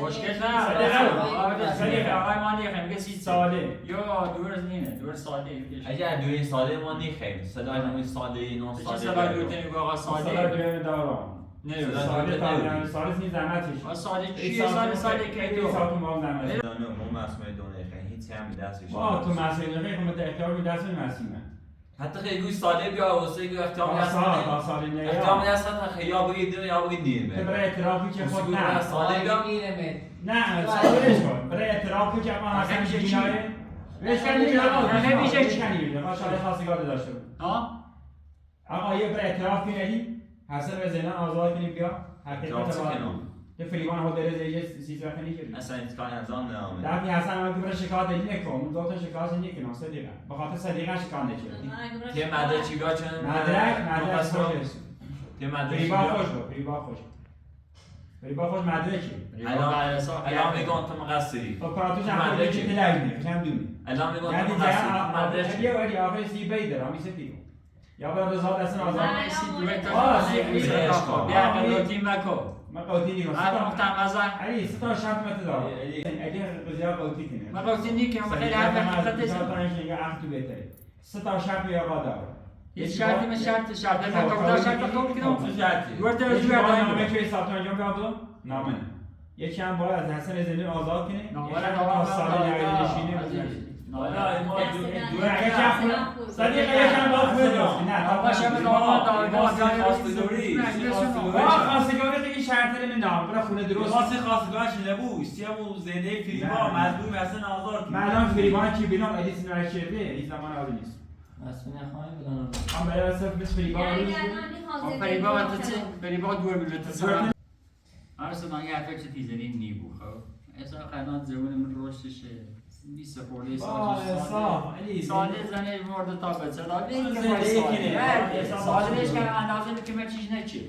Speaker 1: مشکل
Speaker 2: صدیقه.
Speaker 1: صدیقه آقای ما نیخیم که سی
Speaker 2: ساله
Speaker 1: یا دور نینه دور ساده
Speaker 7: اگر دوی ساله ما نیخیم صدای همون ساله نو
Speaker 1: چه
Speaker 7: ساله
Speaker 1: ساله دوتنی بگو آقا
Speaker 2: ساله
Speaker 1: ساده
Speaker 2: دوی دارم
Speaker 1: نه
Speaker 2: ساله تایم ساله نی زحمتش
Speaker 1: آقا ساده چیه ساده که تو
Speaker 2: ساله ما زحمت
Speaker 7: دانه ما مسئول دونه خیلی هیچ هم دستش
Speaker 2: با تو مسئله نه خیلی اختیار می دست مسیمه
Speaker 7: حتی خیلی گوش ساله بیا واسه گوش احتمال دست
Speaker 2: تا ساله نه
Speaker 7: احتمال دست خیلی یا بگید دونه یا بگید نیمه
Speaker 2: برای اعترافی که خود نه
Speaker 7: ساله بیا
Speaker 2: نه سالش کن برای اعترافی که ما حسن جینای بشکنی که آقا میشه بشکنی ما شاید خواستگار داشته
Speaker 1: ها
Speaker 2: آقا یه برای اعتراف کنی حسن و زینان آزاد کنی بیا حقیقت ده فلیوان ها درز ایجا سیز وقت نیکنی
Speaker 7: اصلا انتقال انجام نامه
Speaker 2: درکی حسن هم که برای شکایت دیگه نکن اون دو تا شکایت نکنم صدیقه بخاطر صدیقه شکایت نکنی
Speaker 7: تیم مدرک چی بیا چون
Speaker 2: مدرک خوش
Speaker 7: تیم مدرک چی
Speaker 2: فریبا
Speaker 7: بیا
Speaker 2: خوش بود فریبا خوش مدرکی
Speaker 7: الان میگم تو مقصری
Speaker 2: خب کاراتوش هم مدرکی تلایونه کم دونی
Speaker 7: الان میگم
Speaker 2: یعنی
Speaker 7: تو مقصری مدرک
Speaker 2: یه ولی آخر سی بیدر همی سپیدو یا برای رضا دستن آزاد
Speaker 1: بیا قلوتی مکو
Speaker 2: ما قوتی نیگم
Speaker 1: هر مختم ازن
Speaker 2: علی ستا شرط متدار اگه قضیه قوتی کنه
Speaker 1: ما قلوتی نیکنم خیلی حرف حقیقتش
Speaker 2: تو بهتره ستا شرط یا قادر
Speaker 1: یه شرطی من شرط من قبول شرط قبول کنم ورده
Speaker 2: یکی
Speaker 1: رجوع
Speaker 2: باید
Speaker 1: دارم
Speaker 2: نامه که حساب انجام بیاد نامه یکی هم باید از حسن زنی آزاد کنه
Speaker 1: نامه
Speaker 2: یکی هم تا سال نویدی نشینه صدیقه یکم باز بدرست نه تا
Speaker 1: باشه من
Speaker 2: خواستگاری خیلی شرطه من نام برای خونه درست
Speaker 6: واسه خواستگارش نبوش سیامو زنده فریبا مظلوم اصلا آزار
Speaker 2: من الان فریبان کی بینم ادیس نرشیده این زمان عالی نیست
Speaker 5: مسئول خواهی بودن
Speaker 2: هم برای اصلا بس فریبان روز
Speaker 1: فریبا دور میلوت عرض من یه حرفه چه تیزنی نیبو خب اصلا قنات زبون من رشدشه 20 خورده ساله زنه مورد تا بچه دا ساله که اندازه که من چیز نچه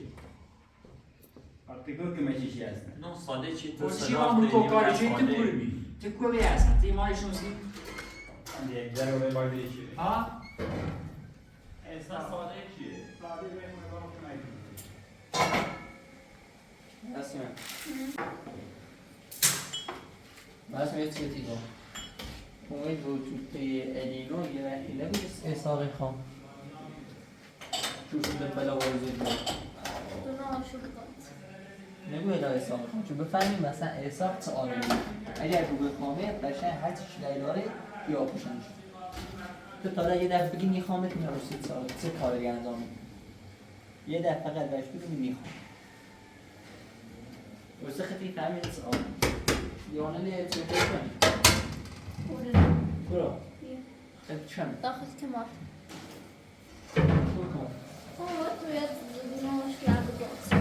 Speaker 2: فکر که مچیشی هست
Speaker 7: نه ساده چی تو
Speaker 1: چی هم رو کاری چی تو کوری تو کوری هستن تی مایشون سی
Speaker 2: جره به باید چی
Speaker 1: ها
Speaker 7: اصلا ساده چیه
Speaker 2: ساده به مورد
Speaker 5: بس میاد چه تیگاه امید وجود الینو یه وقتی نبود احساقی خام چون شده بلا وارزید بود نگو الا احساقی خام چون بفهمیم مثلا احساق چه آنه اگر رو بخامه قشن هر چیش لیلاره یا پوشن شد تو تا یه دفعه بگی نیخامت میره رو سه کاری انجام میده یه دفعه فقط بهش بگی نیخام واسه خیلی فهمید چه آنه یانه لیه چه بکنی برو خیلی چند
Speaker 4: داخل كمان
Speaker 5: برو کن
Speaker 4: صوت ويا نوش لعب بوكس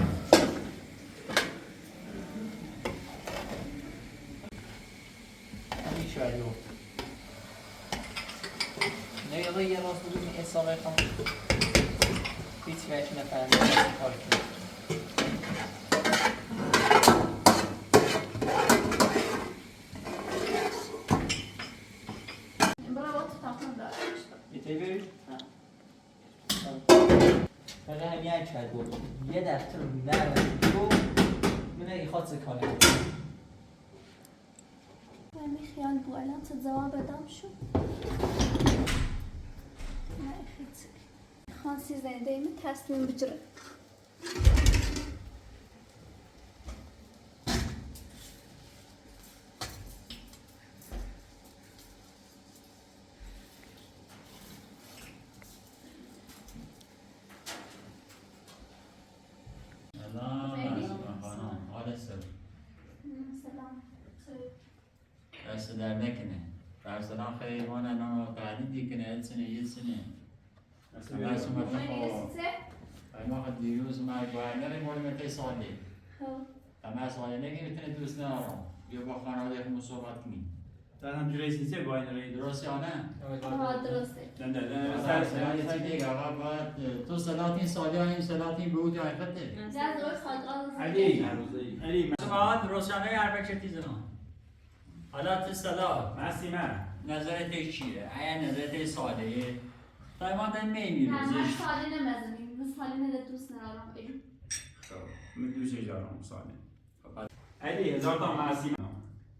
Speaker 5: همین شوری رو نه یه راست بودیم این اصابه خواهم هیچ ویش نفرنده کار کنیم فقط هم یک شاید بود یه دفتر رو نرمید تو من اگه خواست کاری
Speaker 4: همي خيال بو الان تتزواب بدم شو ما اخيت خانسي زين دايما تصميم بجرد
Speaker 1: سلام در نکنه فرسلان خیلی مانه نانو قدیدی کنه ال سنه یه سنه همه سومت
Speaker 4: من
Speaker 1: خب
Speaker 4: میرسیده
Speaker 1: ما خد دیروز ما باید نریم مال متی ساله
Speaker 4: خب
Speaker 1: همه ساله نگی میتونه دوست نارم یا با خانواده خود صحبت کنی
Speaker 2: در هم جوری سیسه باید رای
Speaker 1: درست یا نه؟
Speaker 4: آه درسته
Speaker 1: تو سلاطین سالی هایی سلاطین به او جای خطه
Speaker 4: نه درست خاطرات
Speaker 2: علی
Speaker 1: سماعات روشنه هر بچه تیزنان حالا تو سلات
Speaker 2: مرسی من
Speaker 1: نظرت چیه؟ ایا نظرت ساده تایمان دن میمیره
Speaker 4: نه من سالی نمزنیم من سالی نده دوست ندارم ایدی
Speaker 2: من دوست دارم ساله علی هزار تا مرسی من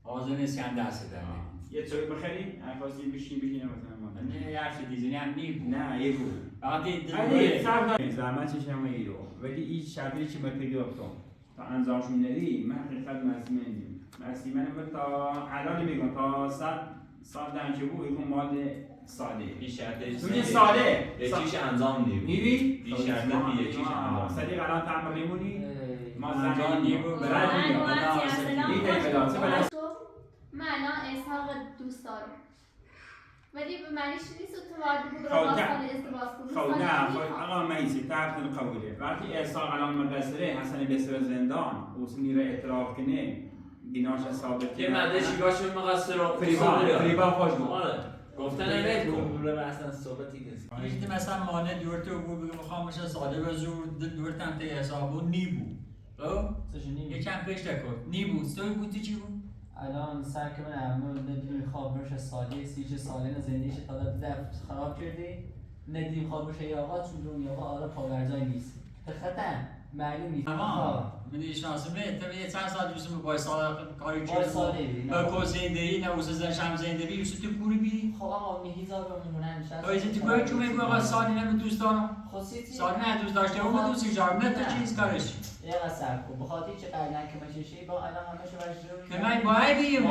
Speaker 1: آزه نیست که هم دست داره
Speaker 2: یه چایی بخری؟ اگه بشینه مثلا ما
Speaker 1: نه یه حرف دیزنی هم نیم
Speaker 2: نه یه بود
Speaker 1: وقتی
Speaker 2: علی صبر کن زحمت چشم ایرو ولی این شرطی که من پیدا کردم تا انجامشون ندی من حقیقت مرسی من تا الان میگم تا سال دانچه بود ایکون مال ساله
Speaker 7: این شرطش
Speaker 2: تو ساله
Speaker 7: یکیش انجام نیو
Speaker 2: میبی؟
Speaker 7: این شرطه یکیش انجام
Speaker 2: صدیق الان تعمل میمونی؟ ما
Speaker 1: انجام
Speaker 2: زنی
Speaker 1: نیو
Speaker 2: برای میگم
Speaker 4: من الان اسحاق دوست دارم ولی به معنیش نیست تو وارد بود با سال ازدواج کنی
Speaker 2: خب نه آقا مایسی تعرف قبوله وقتی احساق الان مدرسه حسن بسر زندان اوس میره اعتراف کنه بیناش ثابت
Speaker 7: یه مده چیکارش مقصر رو
Speaker 2: فریبا خوش بود
Speaker 7: آره گفتن ول کن
Speaker 6: رو اصلا صحبتی نیست
Speaker 1: یکی مثلا مانه دور تو بود بگم میخوام بشه ساده به زور دور تن تی حسابو نی بود خب یکم پیش تکرد نی بود توی بود چی بود
Speaker 5: الان سر که من عمل ندیم خواب بشه سالی سیج سالی زندگیش تا دفت خراب کردی ندیم خواب بشه یا آقا چون دنیا آقا پاورجای نیست بخطن معلوم نیست
Speaker 1: تمام من شانس میاد تو یه چند سال دوست با سال کاری
Speaker 5: با سالی
Speaker 1: با کوزیندری نه واسه شام زندگی یوسف تو پوری بی
Speaker 5: خب آقا میهیزا رو میمونن نشست
Speaker 1: تو ایزی تو چون میگه آقا سالی نمی دوست دارم
Speaker 5: خصیتی
Speaker 1: سالی نه دوست داشته اون دوست جارم نه تو چیز کارش
Speaker 5: یه قصر کو بخاطر چه قلن که ماشی با الان همه شو باش
Speaker 1: که من باید بیم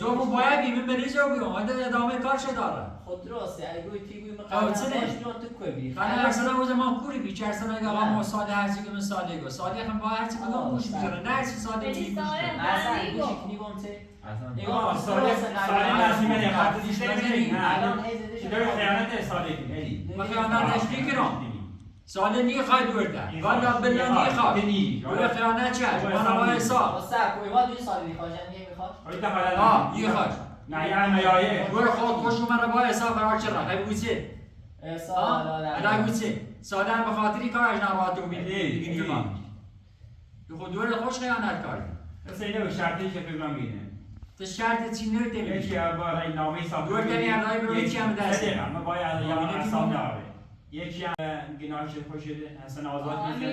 Speaker 1: تو باید بیم بریز رو بیم ادامه کارش داره
Speaker 5: خود درسته اگه تیگوی
Speaker 1: آه،
Speaker 5: مقدم
Speaker 1: چه؟
Speaker 5: باش بیان تو کوی
Speaker 1: خانه اصلا روز ما پوری بی چه اصلا اگه آقا ما ساده هرچی که من ساده گو ساده هم با هرچی که من گوش میگره نه هرچی ساده
Speaker 4: ولی
Speaker 1: چی گوش
Speaker 4: ساده
Speaker 1: میگره
Speaker 5: اصلا گوشی کنی گم ته
Speaker 2: آه ساله مرسی من یه خط دیشته کنی
Speaker 5: الان
Speaker 2: چی داری خیانت ساله کنی علی
Speaker 1: ما خیانتش نکنم ساده نیخواد برده والا بلا نیخواد برو خیانت چش من با حساب
Speaker 5: واسه کوی وا دوی سالی میخواد یه میخواد
Speaker 2: آره دخالت
Speaker 1: نیخواد
Speaker 2: نه یعنی میایه
Speaker 1: برو خود خوش من با حساب قرار چرا خیلی بوچه الان بوچه ساده هم به خاطری کارش نراحت و دیگه نیخواد تو خود دور خوش خیانت کاری
Speaker 2: مثل اینه به شرطی که فکرم بینه
Speaker 1: تو شرط چی نرده
Speaker 2: یکی
Speaker 1: میشه
Speaker 2: با نامه ساخته
Speaker 1: دور کنی الهی برو یکی هم دست
Speaker 2: ما باید یا اصلا ناره یکی هم گناهش خوش حسن آزاد میکنه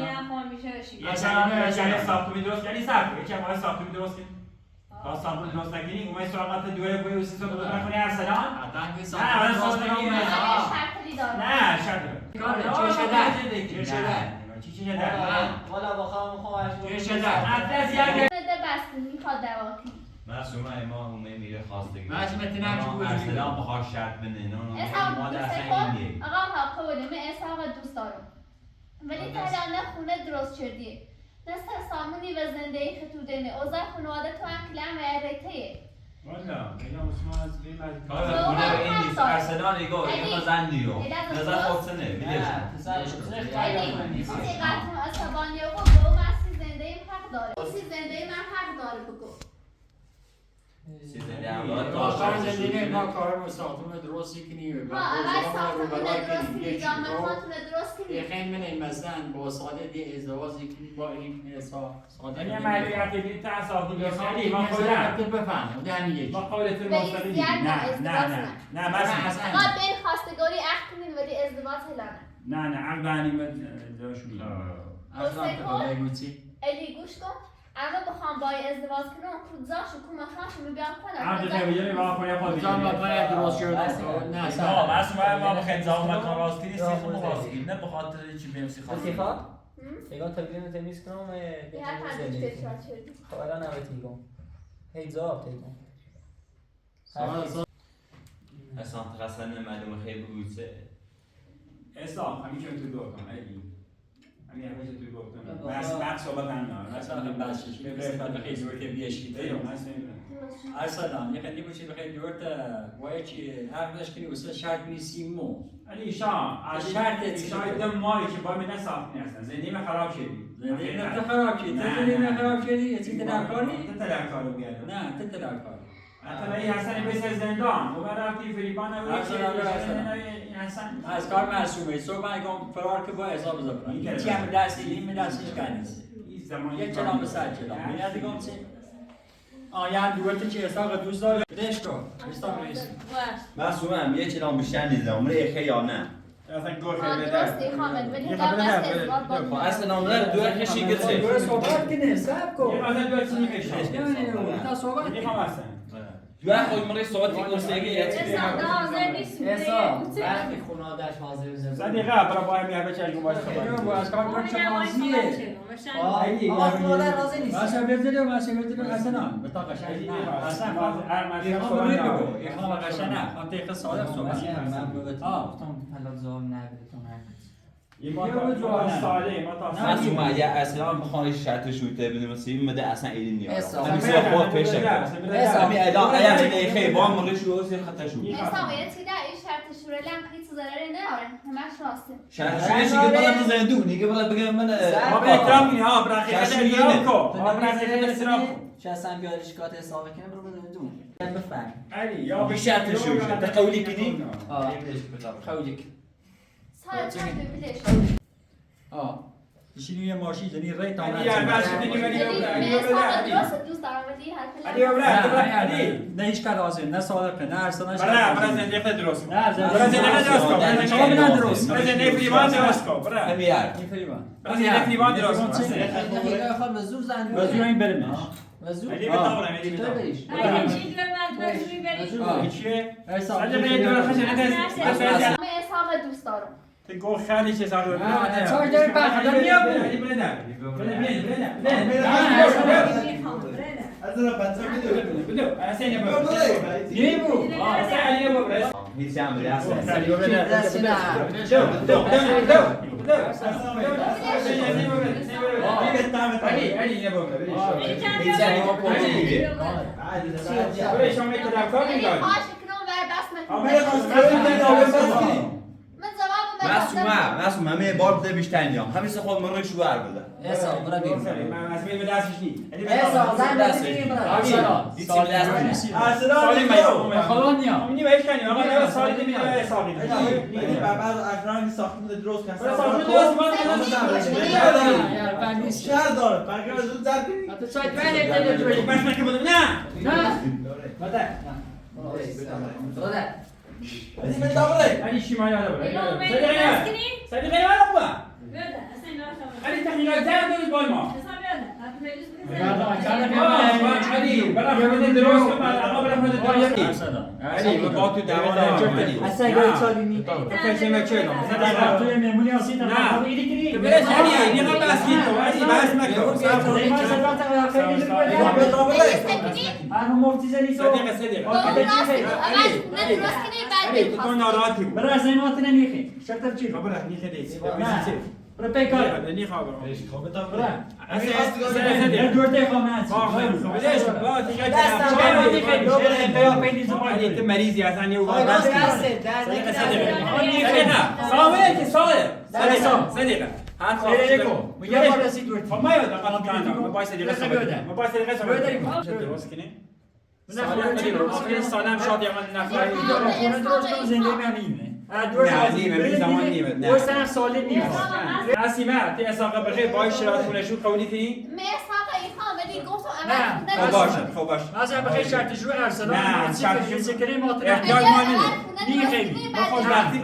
Speaker 2: یکی ساخته درست کنی سر یکی هم باید ساخته درست کنی تا ساخته درست نکنی اومد سراغت دوره بوی و سیستم رو نکنی ارسلان
Speaker 1: حتما که
Speaker 2: نه
Speaker 1: ساده
Speaker 2: اول
Speaker 1: درست
Speaker 2: ساخته
Speaker 1: کنی
Speaker 2: نه شرط
Speaker 1: کاره چه شده
Speaker 2: چی شده
Speaker 5: والا با خواهم خواهش
Speaker 1: چه شده
Speaker 2: اطلس یک
Speaker 4: بستون میخواد دوا کنی
Speaker 7: معصومه ما همه میره خواستگی
Speaker 1: معصومه تنم چی بوجود
Speaker 7: ارسلان بخواد شرط بنه نه
Speaker 4: اسحاق
Speaker 7: ما در
Speaker 4: دوست
Speaker 7: سنگ
Speaker 4: کن
Speaker 7: نیه
Speaker 4: آقا ها قبوله من اسحاق دوست دارم ولی تا الان نه خونه درست کردیه نه سامونی و زندگی خطوده نه اوضاع خانواده تو هم کلم و ریتهیه
Speaker 2: والا اینا عثمان از بیم از
Speaker 7: کار خونه به این نیست ارسلان نگاه این زن نیو نظر خودسه نه میدهش
Speaker 4: چیزی قطع عصبانی و بگو من سی زندگی حق داره سی زندگی من حق داره بگو
Speaker 1: آخر زندگی ما کار مساعدم درستی کنی و
Speaker 4: ها اول ساختمون درست کنی جامعاتون درست کنی
Speaker 1: خیلی من این مثلا با ساده دی ازدواجی کنی با این حساب ساده
Speaker 2: یعنی معلومیتی بی تصادی
Speaker 1: خیلی
Speaker 2: ما خودم
Speaker 1: بفهم دهنی یک
Speaker 2: ما قولتون مستقیم نه مثلا
Speaker 4: آقا بین خواستگاری عقد کنین ولی ازدواج هلانه
Speaker 2: نه عقد غنیمت داشوی
Speaker 4: الی گوش کن اما بخوام با ازدواج کنم کودزاشو کومخاشو میبیام کنم
Speaker 2: عقد خیلی با خودم خودم
Speaker 1: جان باید درست شد نه
Speaker 6: نه معصومه ما بخیر زمان مکان راست کنی سیخ مخواستی نه بخاطر چی بیمسی خواستی
Speaker 5: خواهد؟ ایگان تبدیل تمیز کنم
Speaker 4: یه هر پنجش تشرات شدی
Speaker 5: خب الان نویت ایگان هیزاب تیگان
Speaker 7: اصلا تقصد معلومه خیلی بگویسه
Speaker 2: اسلام همیشه تو دور کن ایدی اگه همیشه توی گفتم بس صحبت ندارم
Speaker 1: مثلا بحثش بخیر دور که بیشی
Speaker 2: ایو من سنیدم
Speaker 1: ارسلان یه خیلی باشه بخیر دور وای چی عقلش کنی واسه شرط نیستی مو
Speaker 2: علی شاه
Speaker 1: شرط
Speaker 2: شاید دم مالی که با من ساخت نیستن زندگی خراب شدی
Speaker 1: زندگی نه خراب شدی زندگی خراب شدی یه چیز درکاری
Speaker 2: تو تلکارو بیاد
Speaker 1: نه تو درکاری
Speaker 2: حتی حسن بس زندان و بعد رفتی فریبان و حسن
Speaker 1: از کار معصومه صبح من گم فرار که با حساب زدم چی هم دستی این دستش کنیست یک کلام سر کلام میاد دیگه چی آیا دوست چی حساب دوست داره بدش کو حساب نیست
Speaker 7: معصومم یه کلام بیشتر نیزم عمره یخه یا نه
Speaker 2: اصلا گوش
Speaker 4: درسته خامد ولی دست اثبات بود
Speaker 7: اصلا نامدار دو کشی گرسه
Speaker 1: دو صحبت کنه سب کو
Speaker 2: یه مثلا دو چیزی میشه
Speaker 1: تا صحبت
Speaker 2: میخوام اصلا
Speaker 7: دو خود مره صحبت که گرسه یه
Speaker 3: احسان حاضر نیست
Speaker 5: احسان وقتی خونادش حاضر
Speaker 2: صدیقه برای باید میاد بچه اگه باید
Speaker 1: کنه از کار کار چمازیه
Speaker 5: آقا خوناده راضی نیست
Speaker 1: ماشا بزنه ماشا بزنه اصلا بتا قشنگ اصلا اخوان قشنگ نه منطقه صادق صحبت
Speaker 5: من بگم گفتم حالا زور نگیرتون
Speaker 2: یه ما تا ساله ما تا ساله
Speaker 7: معصومه یه اصلا بخوای شرط شوته بدیم واسه مده اصلا ایدی نیاد
Speaker 5: احسان.
Speaker 7: همیشه خود پیش همین الان ایا دیگه خیلی با مره شو واسه خطا شو
Speaker 4: حساب یه چیزا این شرط شوره لم خیلی ضرری نداره همش راسته
Speaker 7: شرط شوی که بالا بزنه دو نیگه بالا بگم من
Speaker 2: ما به احترام کنی ها برای احترام کو ما برای احترام کو
Speaker 5: چه اصلا بیاد شکایت حساب کنه برو بزن دون بفهم
Speaker 2: علی یا
Speaker 7: به شرط شو ده قولی کدی
Speaker 5: قولیک
Speaker 4: سال چند ببینش
Speaker 1: ایشون یه ماشین زنی ری تا
Speaker 2: علی یا باش دیگه ولی
Speaker 4: درست دوست دارم ولی
Speaker 2: علی علی
Speaker 1: نه هیچ کار آزه نه صادقه نه ارسلانش
Speaker 2: برای زندگی درست
Speaker 1: نه
Speaker 2: برای زندگی درست کن برای
Speaker 1: شما نه درست
Speaker 2: برای زندگی فریبان درست کن برای
Speaker 7: همیار
Speaker 1: این فریبان
Speaker 2: برای زندگی فریبان درست کن
Speaker 5: خیلی خود به زور زن
Speaker 1: وزیر این برمش
Speaker 5: به زور
Speaker 2: علی بتابرم علی
Speaker 5: چطور
Speaker 2: بتابرم
Speaker 5: بریش
Speaker 2: چیه
Speaker 1: حساب
Speaker 2: علی به دور خشنه دست
Speaker 4: همه حساب دوست دارم
Speaker 2: تگو خالی چه ساخت
Speaker 1: نه چای داری پخدا میام
Speaker 2: علی برادر بدو اصلا
Speaker 1: نیمو
Speaker 2: علی بابا
Speaker 7: هیچ هم ریاست
Speaker 1: علی
Speaker 7: معصومه همه بار بوده بیشتر نیام همیشه خود من روی شوهر بوده
Speaker 5: احسان برو بیرون
Speaker 2: من از به دستش نی
Speaker 5: احسان زن بگیریم
Speaker 7: هیچ به دست نیست
Speaker 2: سالی میام
Speaker 1: خلانیا
Speaker 2: همینی بهش کنی آقا نه سالی نمیاد حسابی
Speaker 8: بعد اکران ساخت درست کنه
Speaker 2: ساخت درست کنه
Speaker 8: شهر داره برای زود در کنی
Speaker 1: حتی چای بله دل
Speaker 2: بس من که بودم نه
Speaker 1: نه
Speaker 2: بده
Speaker 5: بده
Speaker 8: علی من داره
Speaker 2: علی شیما یاد بره صدیقه یاد بره علی تخیلات زیاد داری بال ما علی برای خود درست کن آقا برای خود درست علی با تو دوام
Speaker 5: اصلا گل چالی نی
Speaker 2: فکر نکنم
Speaker 1: نه توی میمونی هستی
Speaker 2: نه تو بلش علی یه قبل از کی تو علی بس
Speaker 1: هر مفتی زنی تو
Speaker 2: صدیقه
Speaker 4: علی
Speaker 2: تو ناراحتی بود
Speaker 1: برای زینات نمیخی شرط چی
Speaker 2: خبر نی خدیس
Speaker 1: برای پیکار
Speaker 2: نی خبر
Speaker 1: برای دورته خانه
Speaker 2: تو مریضی اصلا یه
Speaker 5: آی راست دسته
Speaker 2: صدیقه
Speaker 1: یه بار رسید دورت
Speaker 2: ما یاد آقا کاندا ما باید صدیقه درست کنی سالم شاد یا من نفر
Speaker 1: خونه درست کن زندگی میامینه دو سن سالی نیست
Speaker 2: نسیمه تی اساق بخیر باید شرایط خونه شو قولی تی؟
Speaker 7: خب باشه
Speaker 1: مثلا بخیر شرطش رو ارسلان
Speaker 2: نه شرطش
Speaker 1: سکری ماطره
Speaker 2: احتیاج ما نیست
Speaker 1: نیه خیلی
Speaker 2: من خوشبختی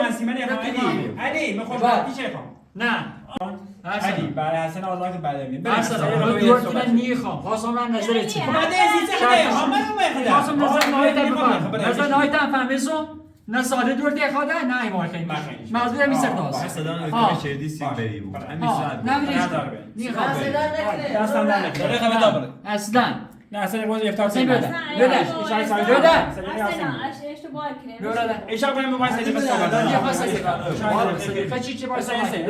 Speaker 2: نسیمه نیخوام علی من خوشبختی چه خوام
Speaker 1: نه
Speaker 2: علی برای حسن آزاد که بعد میاد
Speaker 1: ارسلان دورت من نیه خوام خواستم من نظر چی
Speaker 2: بعد ازی چه خیلی هم من میخوام
Speaker 1: خواستم نظر نهایت بفهم نظر نهایت هم فهمیزم نه ساده دورت خواده نه ایمان خیلی مزبور همی سرداست
Speaker 7: صدان شدی سیم بری بود
Speaker 1: نه بیریش نیه خوام
Speaker 2: دستم در نکنه
Speaker 1: اصلا
Speaker 2: نه اصلا باز افتار
Speaker 1: بده
Speaker 3: بهش تو باید کنیم
Speaker 2: برادر ایشا بریم باید سری بس چی باید سری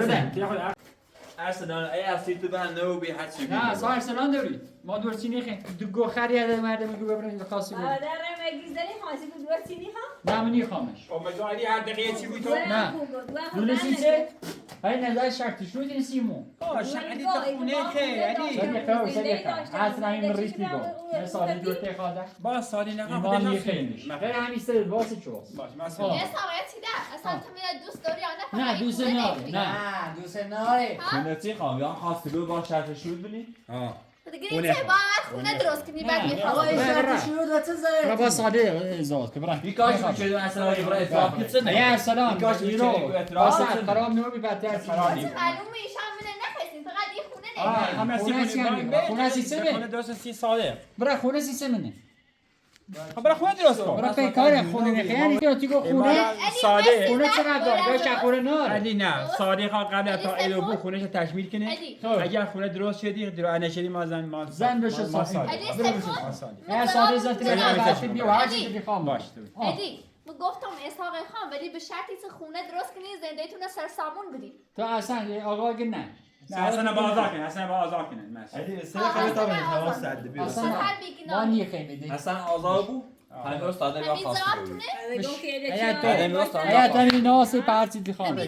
Speaker 7: ارسنال ای اصلی تو به نو بی حد چی
Speaker 1: نه سا ارسنال داری ما دور چینی خیلی دو گو خرید مردم میگو ببرین خاصی بود
Speaker 3: برادر مگیز داری خاصی بود دو چینی ها
Speaker 1: نه منی خامش
Speaker 2: اومداری هر دقیقه چی بود تو
Speaker 1: نه. دونستی چه؟ های نظر شرطی شو دین سیمون
Speaker 2: علی تو خونه که علی
Speaker 1: اصلا این ریت میگم مثلا دو ته خاطر
Speaker 2: با سالی نه
Speaker 1: ایمان میخیمش غیر همین سر واسه چو
Speaker 2: باش ما
Speaker 4: یه ساعتی ده اصلا تو میاد دوست داری یا
Speaker 1: نه دوست نداری نه
Speaker 5: نه دوست نداره
Speaker 7: کنتی خواهم خواسته بود با شرط شروع بینی؟
Speaker 4: دیگه این چه باید خونه درست کنی بعد
Speaker 1: نه.
Speaker 4: میخواد
Speaker 5: آقا این شرط شروع رو چه زره
Speaker 1: با ساده ازاد که برای
Speaker 7: بیکاش میشه اصلا برای اطلاف کتسه
Speaker 1: یا سلام
Speaker 7: بیکاش
Speaker 1: ایرو
Speaker 7: میشه
Speaker 1: واسه خراب نمی بدتر خراب
Speaker 4: چه معلومه ایشان منه نخواستیم فقط یه خونه
Speaker 1: آه
Speaker 4: نمیاد
Speaker 1: خونه سی خونه سی
Speaker 2: خونه
Speaker 1: سمه
Speaker 2: درست 30 ساله
Speaker 1: برای خونه سی سمه
Speaker 2: خب برای خونه درست کن
Speaker 1: برای پیکار خونه نه یعنی تو تیگو خونه
Speaker 2: ساده
Speaker 1: خونه چقدر داره بهش خونه نار
Speaker 2: علی نه ساده خان قبل تا ایلو بو خونهش تشمیل کنه
Speaker 4: علی.
Speaker 2: اگر خونه درست شدی درو انشری ما
Speaker 1: زن بشه
Speaker 2: ما
Speaker 1: صاحب.
Speaker 4: علی
Speaker 2: ساده
Speaker 4: سفر
Speaker 1: یا ساده زن تو
Speaker 2: علی.
Speaker 1: بیا هر چی بخوام
Speaker 2: باش
Speaker 4: ادی من گفتم اسحاق خان ولی به شرطی که خونه درست کنی زندگیتون سر سامون بدی
Speaker 1: تو اصلا آقا نه
Speaker 2: نه حسن با آزاد کنه حسن با آزاد کنه
Speaker 8: علی سر خیلی تا بینی تماس سرد بیا
Speaker 1: اصلا
Speaker 4: اصلا بگی
Speaker 1: ما
Speaker 4: نه
Speaker 1: نیخه میدی
Speaker 7: اصلا آزاد بود همین استاده یا
Speaker 4: همین
Speaker 7: خواسته بود
Speaker 1: ایا تو این ناس پارتی دی خان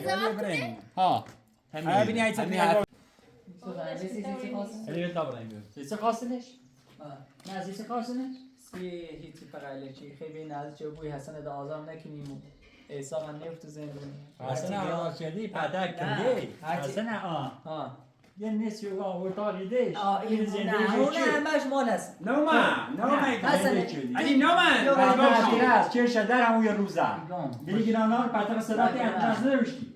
Speaker 1: ها
Speaker 2: ببینی ای چه
Speaker 1: علی تا بریم چه خاصنش نه چه خاصنش
Speaker 5: هیچی فقط چی خیلی ناز چه بوی حسن دا آزام نکنیم احساق نفت زندون
Speaker 1: اصلا آقا شدی پدر کردی اصلا
Speaker 5: ها
Speaker 1: یه نصف آقا اتاقیدش
Speaker 5: این زندگی اون همش مال است
Speaker 2: علی نومن
Speaker 1: چه شدر همون یه روزه دیگه نانار پتر صداتی انجاز نروشتی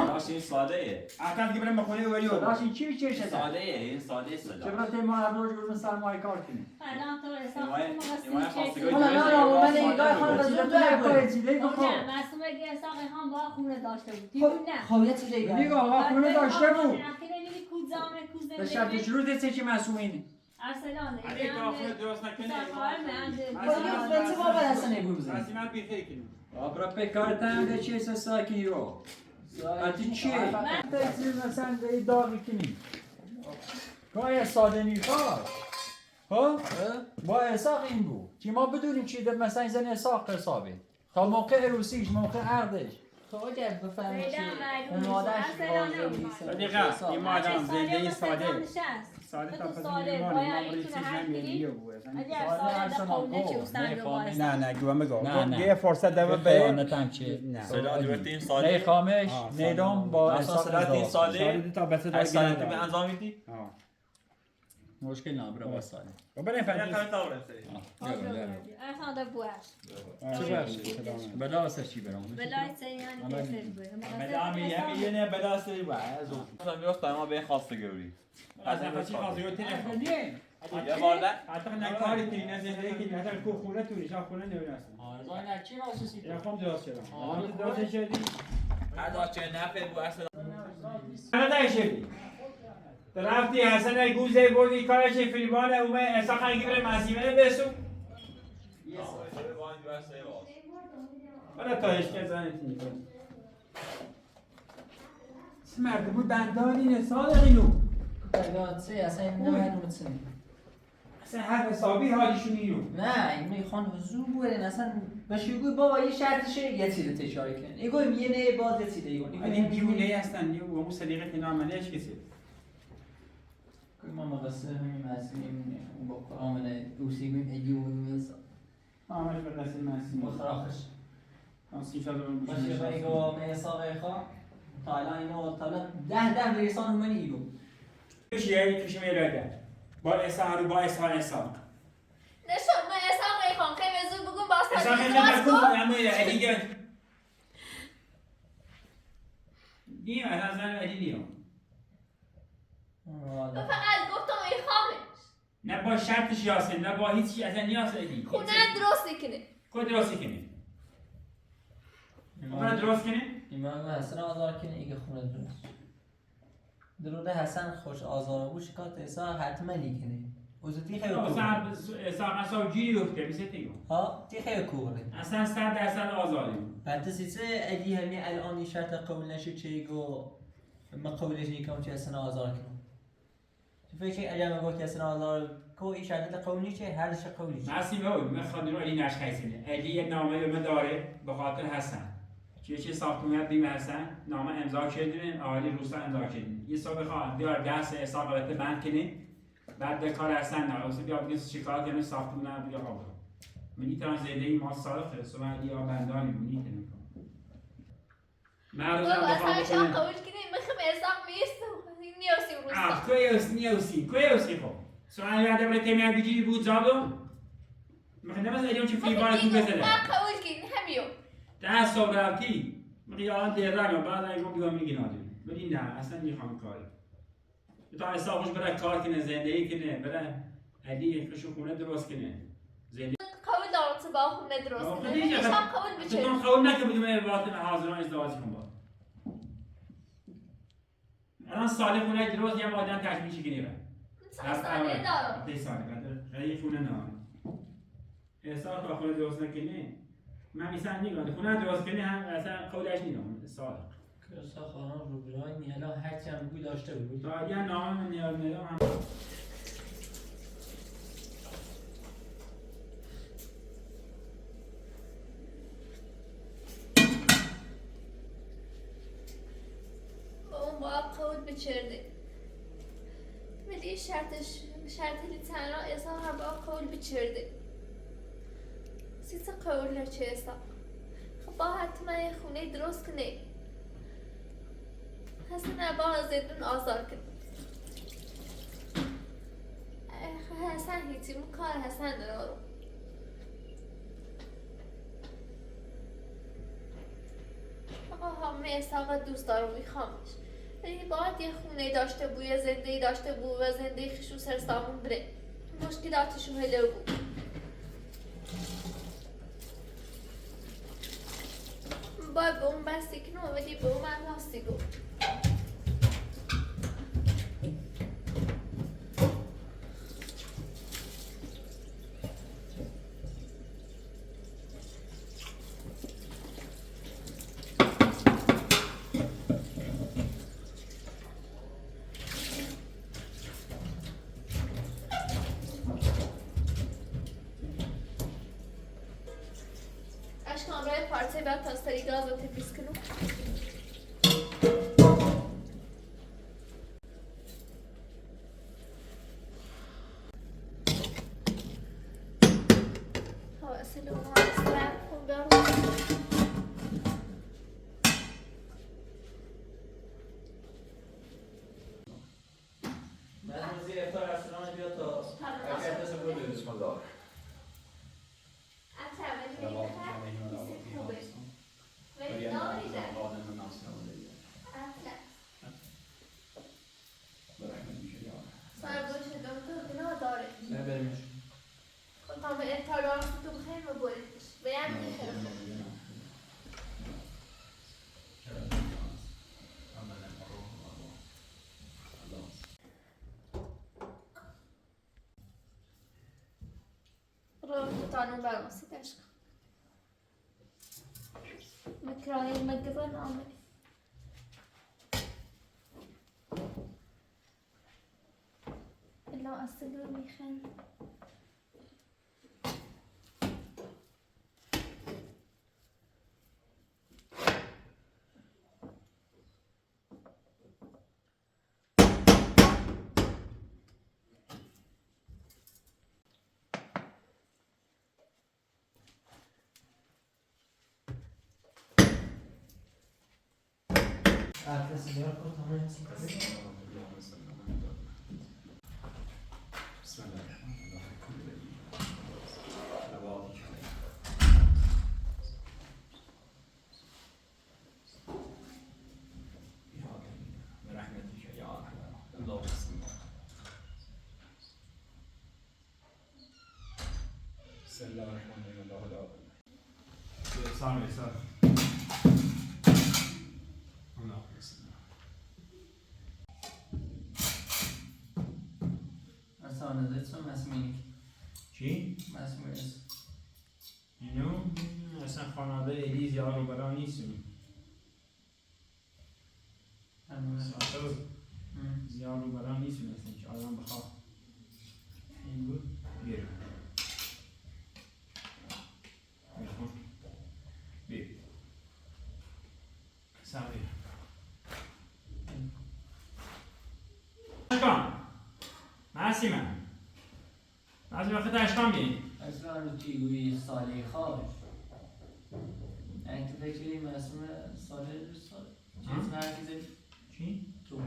Speaker 7: داشت این ساده ایه
Speaker 2: احتمال که برم بخونه ولی
Speaker 1: داشت این چی چه شدر
Speaker 7: ساده ایه این ساده صدا
Speaker 1: چرا تو ما هر روز گفتم سرمایه کار کنیم
Speaker 3: الان تو اسحاق
Speaker 7: ایمان خواستگاری
Speaker 5: حالا نه من نگاه خانم
Speaker 1: تو
Speaker 5: تو
Speaker 1: یک کار چیزی
Speaker 3: نه
Speaker 1: بکن
Speaker 3: معصوم اگه اسحاق خان با خونه داشته بود دیگه نه
Speaker 5: خب یه چیزی
Speaker 1: دیگه آقا خونه داشته بود به شرط
Speaker 3: ارسلان
Speaker 1: شروع دیسته که مسئولینه
Speaker 2: علی تا خونه درست نکنه
Speaker 5: به چه بابا حسن نگو
Speaker 2: رسیمت بی خیلی کنیم
Speaker 1: آبرا پیکارت هم ده چیه ساکی رو اتی چیه؟ تایزی مثلا به دار میکنیم گاه ساده نیخواد ها؟ با احساق این بود که ما بدونیم چی در مثلا زن احساق حسابه تا موقع روسیش موقع عقدش
Speaker 5: تو اگر بفهمی
Speaker 3: فعلا
Speaker 5: چی
Speaker 3: معلوم
Speaker 5: اون
Speaker 3: نیست.
Speaker 5: مادرش
Speaker 2: دقیقا این مادم زندگی ساده
Speaker 3: ساده
Speaker 2: تا
Speaker 3: تو
Speaker 2: پس
Speaker 3: ساده
Speaker 2: میلیمان
Speaker 3: باید
Speaker 2: ما بری
Speaker 3: ایتونه
Speaker 2: چیز
Speaker 3: هر
Speaker 2: نمیلیو
Speaker 3: کنی
Speaker 2: بود
Speaker 3: اگر ساده در قونه چه استند رو باید
Speaker 2: نه گوام بگو
Speaker 1: نه، نه.
Speaker 2: یه فرصت دو به
Speaker 1: خیانتم چیه؟
Speaker 2: نه
Speaker 7: صدا دیورت این
Speaker 1: نه
Speaker 7: ساده
Speaker 1: خامش نیدام با
Speaker 7: اصلا
Speaker 1: احساق
Speaker 7: صدات این
Speaker 1: ازاد
Speaker 7: ساده
Speaker 2: تا بس
Speaker 7: هر ساده تو به انجام میدی
Speaker 1: مشکل نبره با ساده
Speaker 2: و بریم
Speaker 7: یا
Speaker 2: فردا
Speaker 7: کاری تا برم سری
Speaker 3: اصلا در بوهش
Speaker 1: چه باشه؟ بلا واسه چی برام؟
Speaker 3: بلای سریانی کسر
Speaker 2: مدامی یه نه بلا سری با از اون
Speaker 7: مثلا میراست ما به خواستگاری
Speaker 2: از این چی خاصی رو تلفن
Speaker 7: یه بار ده
Speaker 2: حتی نه کاری که نه زندگی که حتی کو خونه تو نیست خونه نمیرسن
Speaker 1: آره چی واسه
Speaker 2: یا خام درست شدم
Speaker 1: آره،
Speaker 2: درست شدی
Speaker 7: هر داشت چه نفع بود اصلا
Speaker 2: نه شدی رفتی حسن گوزه بردی کارش فریبان اومه احسا خنگی بره مسیمه بسو حالا تایش که زنت نیکنی چه مرده بود دندان اینه صادق اینو
Speaker 5: چه اصلا این نمیدونم چه
Speaker 2: اصلا هر حسابی حالیشون اینو
Speaker 5: نه این میخوان وضو بورن اصلا بشیگوی بابا یه شرطشه یه چیز تشاره کن ایگویم یه نه باز یه چیز ایگون
Speaker 2: این دیونه هستن نیو و همون صدیقه که نامنهش کسی
Speaker 5: ما مقصر همین مسئولیم اون با کامل روسیگویم ایگو میسا
Speaker 2: آمش به دست مسئول
Speaker 5: مخراخش
Speaker 2: آنسی شده رو
Speaker 5: باشه با ایگو میساقه خواه تا الان اینو تا الان 10 لیسان رو منی ایگو
Speaker 2: کشیه کشی میراده با احسان رو با احسان
Speaker 4: نشون من اسحاق خان خیلی زود بگم با
Speaker 2: احسان
Speaker 4: ساده
Speaker 2: خیلی
Speaker 4: باز
Speaker 2: نکن
Speaker 4: کن
Speaker 2: اما دیگه نیم از من ادی نیم
Speaker 4: فقط گفتم ای خامش
Speaker 2: نه با شرطش یاسه نه با هیچی اصلا نیاز ادی
Speaker 4: خونه درست کنه
Speaker 2: خود درستی کنی خونه درست کنی
Speaker 5: ایمان حسن آزار کنه ایگه خونه درست دروده حسن خوش آزار بوش کات ایسا حتما کنه وزتی خیلی کوره
Speaker 2: اصلا جیری افته بیسه تیگو
Speaker 5: ها تی خیلی کوره
Speaker 2: اصلا 100% آزادی بود
Speaker 5: بعد سیسه اگه همین الان شرط قبول نشه چی گو ما قبولش نیکم چه اصلا آزار کنم فکر اگه ما گفت اصلا آزار کو این شرط قبول نیست هر چه قبولی
Speaker 2: نسیم بود من خواندم علی نشکایسینه علی یه نامه به من داره به خاطر حسن چه ساختمون بیم حسن نامه امضا کردیم آقای روستا امضا کردیم یه صبح خواهم بیار دست حساب البته بند کنه بعد به کار حسن نه واسه بیا بگیم شکایت کنه ساختمون هم دیگه آقا منی تران زیده ما صالحه صبح علی بندانی منی کنه
Speaker 4: بابا اصلا شما قبول کنیم میخوام حساب میستم نیوسی روستا
Speaker 2: کویوسی خب سوال یاد بره تیمی بیجی بود زادو میخوام نمیز ایران چه فیلم تو بزنه
Speaker 4: ما قبول کنیم همیو
Speaker 2: ده صبراتی میگم دیرم بعد ایگو بیام میگی نادی ولی نه اصلا میخوام کاری تا حسابش برای کار کنه زندگی کنه برای علی خوشو خونه درست کنه زندگی
Speaker 4: قبول دارم تو با خونه درست کنیم میشم قبول بچه
Speaker 2: تو قبول نکه بودیم وقتی حاضران ازدواج کن با الان سال خونه درست یه آدم تکمیل کنی
Speaker 4: ساله دارم
Speaker 2: ده ساله خیلی خونه نه حساب تا خونه درست نکنه من میسن نگم خونه درست کنی هم اصلا قولش نگم سال
Speaker 5: کسا خواهم رو برای نیالا هرچی هم بگوی داشته بود
Speaker 2: تا اگر نام من نیاز ندارم هم
Speaker 4: با اون باید قول بچرده ولی شرط لیتنرا اصلا هم باید قول بچرده سیسه قول چه اصلا خب با حتما یه خونه درست کنه حسن با زیدون آزار کنه حسن هیچی مو کار حسن داره آقا همه اصلا دوست دارم میخوامش ولی باید یه خونه داشته بود یه زندگی داشته بود و زندگی خشو سر سامون بره مشکلاتشو هلو بود باید به اون بستی کنم ولی به اون من راستی گفت پارچه بعد پاستری گاز رو تمیز کنم حواصل اون حواصل خون دارم
Speaker 5: من روزی افتار رستوران بیا تا اگر دست بود بسم الله
Speaker 4: خب به انتظار تو بخیر و بولش بیان میخوام رو تانو برمسی داشت مکرانی مگذار نامه الا اصل رو میخوام
Speaker 2: بسم الله الرحمن الرحیم الله دعا سلام سلام
Speaker 5: سانه اسم مسئولی
Speaker 2: چی؟
Speaker 5: مسئولی
Speaker 2: اینو اصلا خانواده الی زیاد رو برا نیستیم ساخته زیاد رو برا نیستیم اصلا که آدم بخواه این بود بیر بیر سویر اشکام مرسی من وقت اشکام بین
Speaker 5: اصلا رو تیگوی سالی خواهش این تو فکری مسئول ساله چیز مرکزه
Speaker 2: چی؟
Speaker 5: تو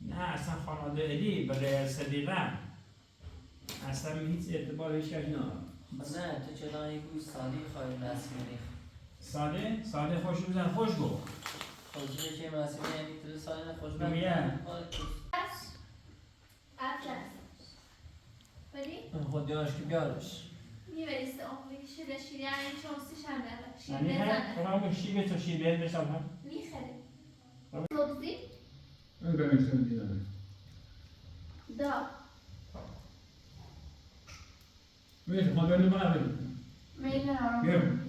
Speaker 2: نه اصلا خانواده الی برای صدیقه اصلا هیچ اعتبارش نه
Speaker 5: نه تو چرا این گوی سالی خواهی مسئولی
Speaker 2: ساده خوش بزن خوش گو
Speaker 5: خوشی که مسئولی یعنی تو سالی خوش
Speaker 2: نمیه.
Speaker 4: اطلس ولی
Speaker 5: خود یاش که بیارش
Speaker 4: میبریسته آموی شده شیری یعنی شانسیش هم نداره شیر
Speaker 2: یعنی
Speaker 4: بزنه
Speaker 2: هم همون شیبه تو شیبه بشم هم
Speaker 4: میخره لبزی
Speaker 2: اون بمیشتون دیدم
Speaker 4: دا
Speaker 2: میشه خود بریم بنا بریم
Speaker 4: میل نارم
Speaker 2: بریم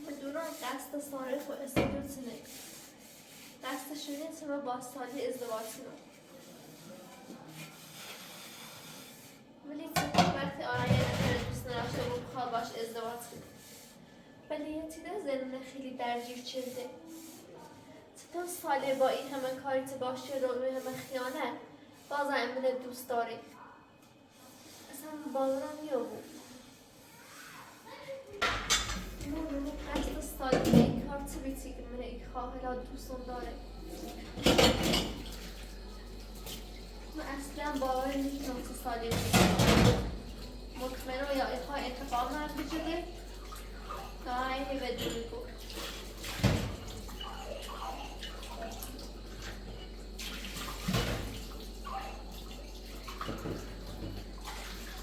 Speaker 4: بدون قصد صارف و استودیو سنه قصد شدین سما با سالی ازدواج کنم ولی چطور وقتی آرایه نفر دوست نداشته بود بخواد باش ازدواج کنه ولی یه تیده زنونه خیلی درگیر چیزه چطور سالی با این همه کاریت باشه رو به همه خیانت باز امینه دوست داری اصلا باورم نیابود قصد سالی به این کار چه بیتی که من این خواهلا دوستم داره من اصلا باور نیستم که سالی مطمئنم یا ایخواه انتقام هم بجده تا اینی بدونی بود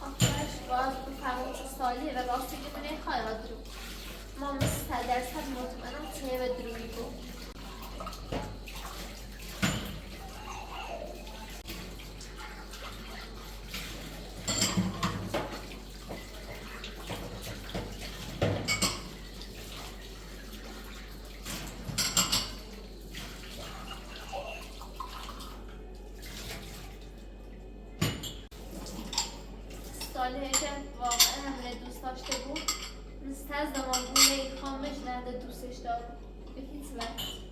Speaker 4: آخرش باید بفهمم که سالیه و راستی که من ایخواه را درو ما مثل 100% مطمئنم که به دروی بود سالی اگر واقعا همه دوست داشته بود مثل از زمان بونه این خامش نده دوستش دارم به هیچ وقت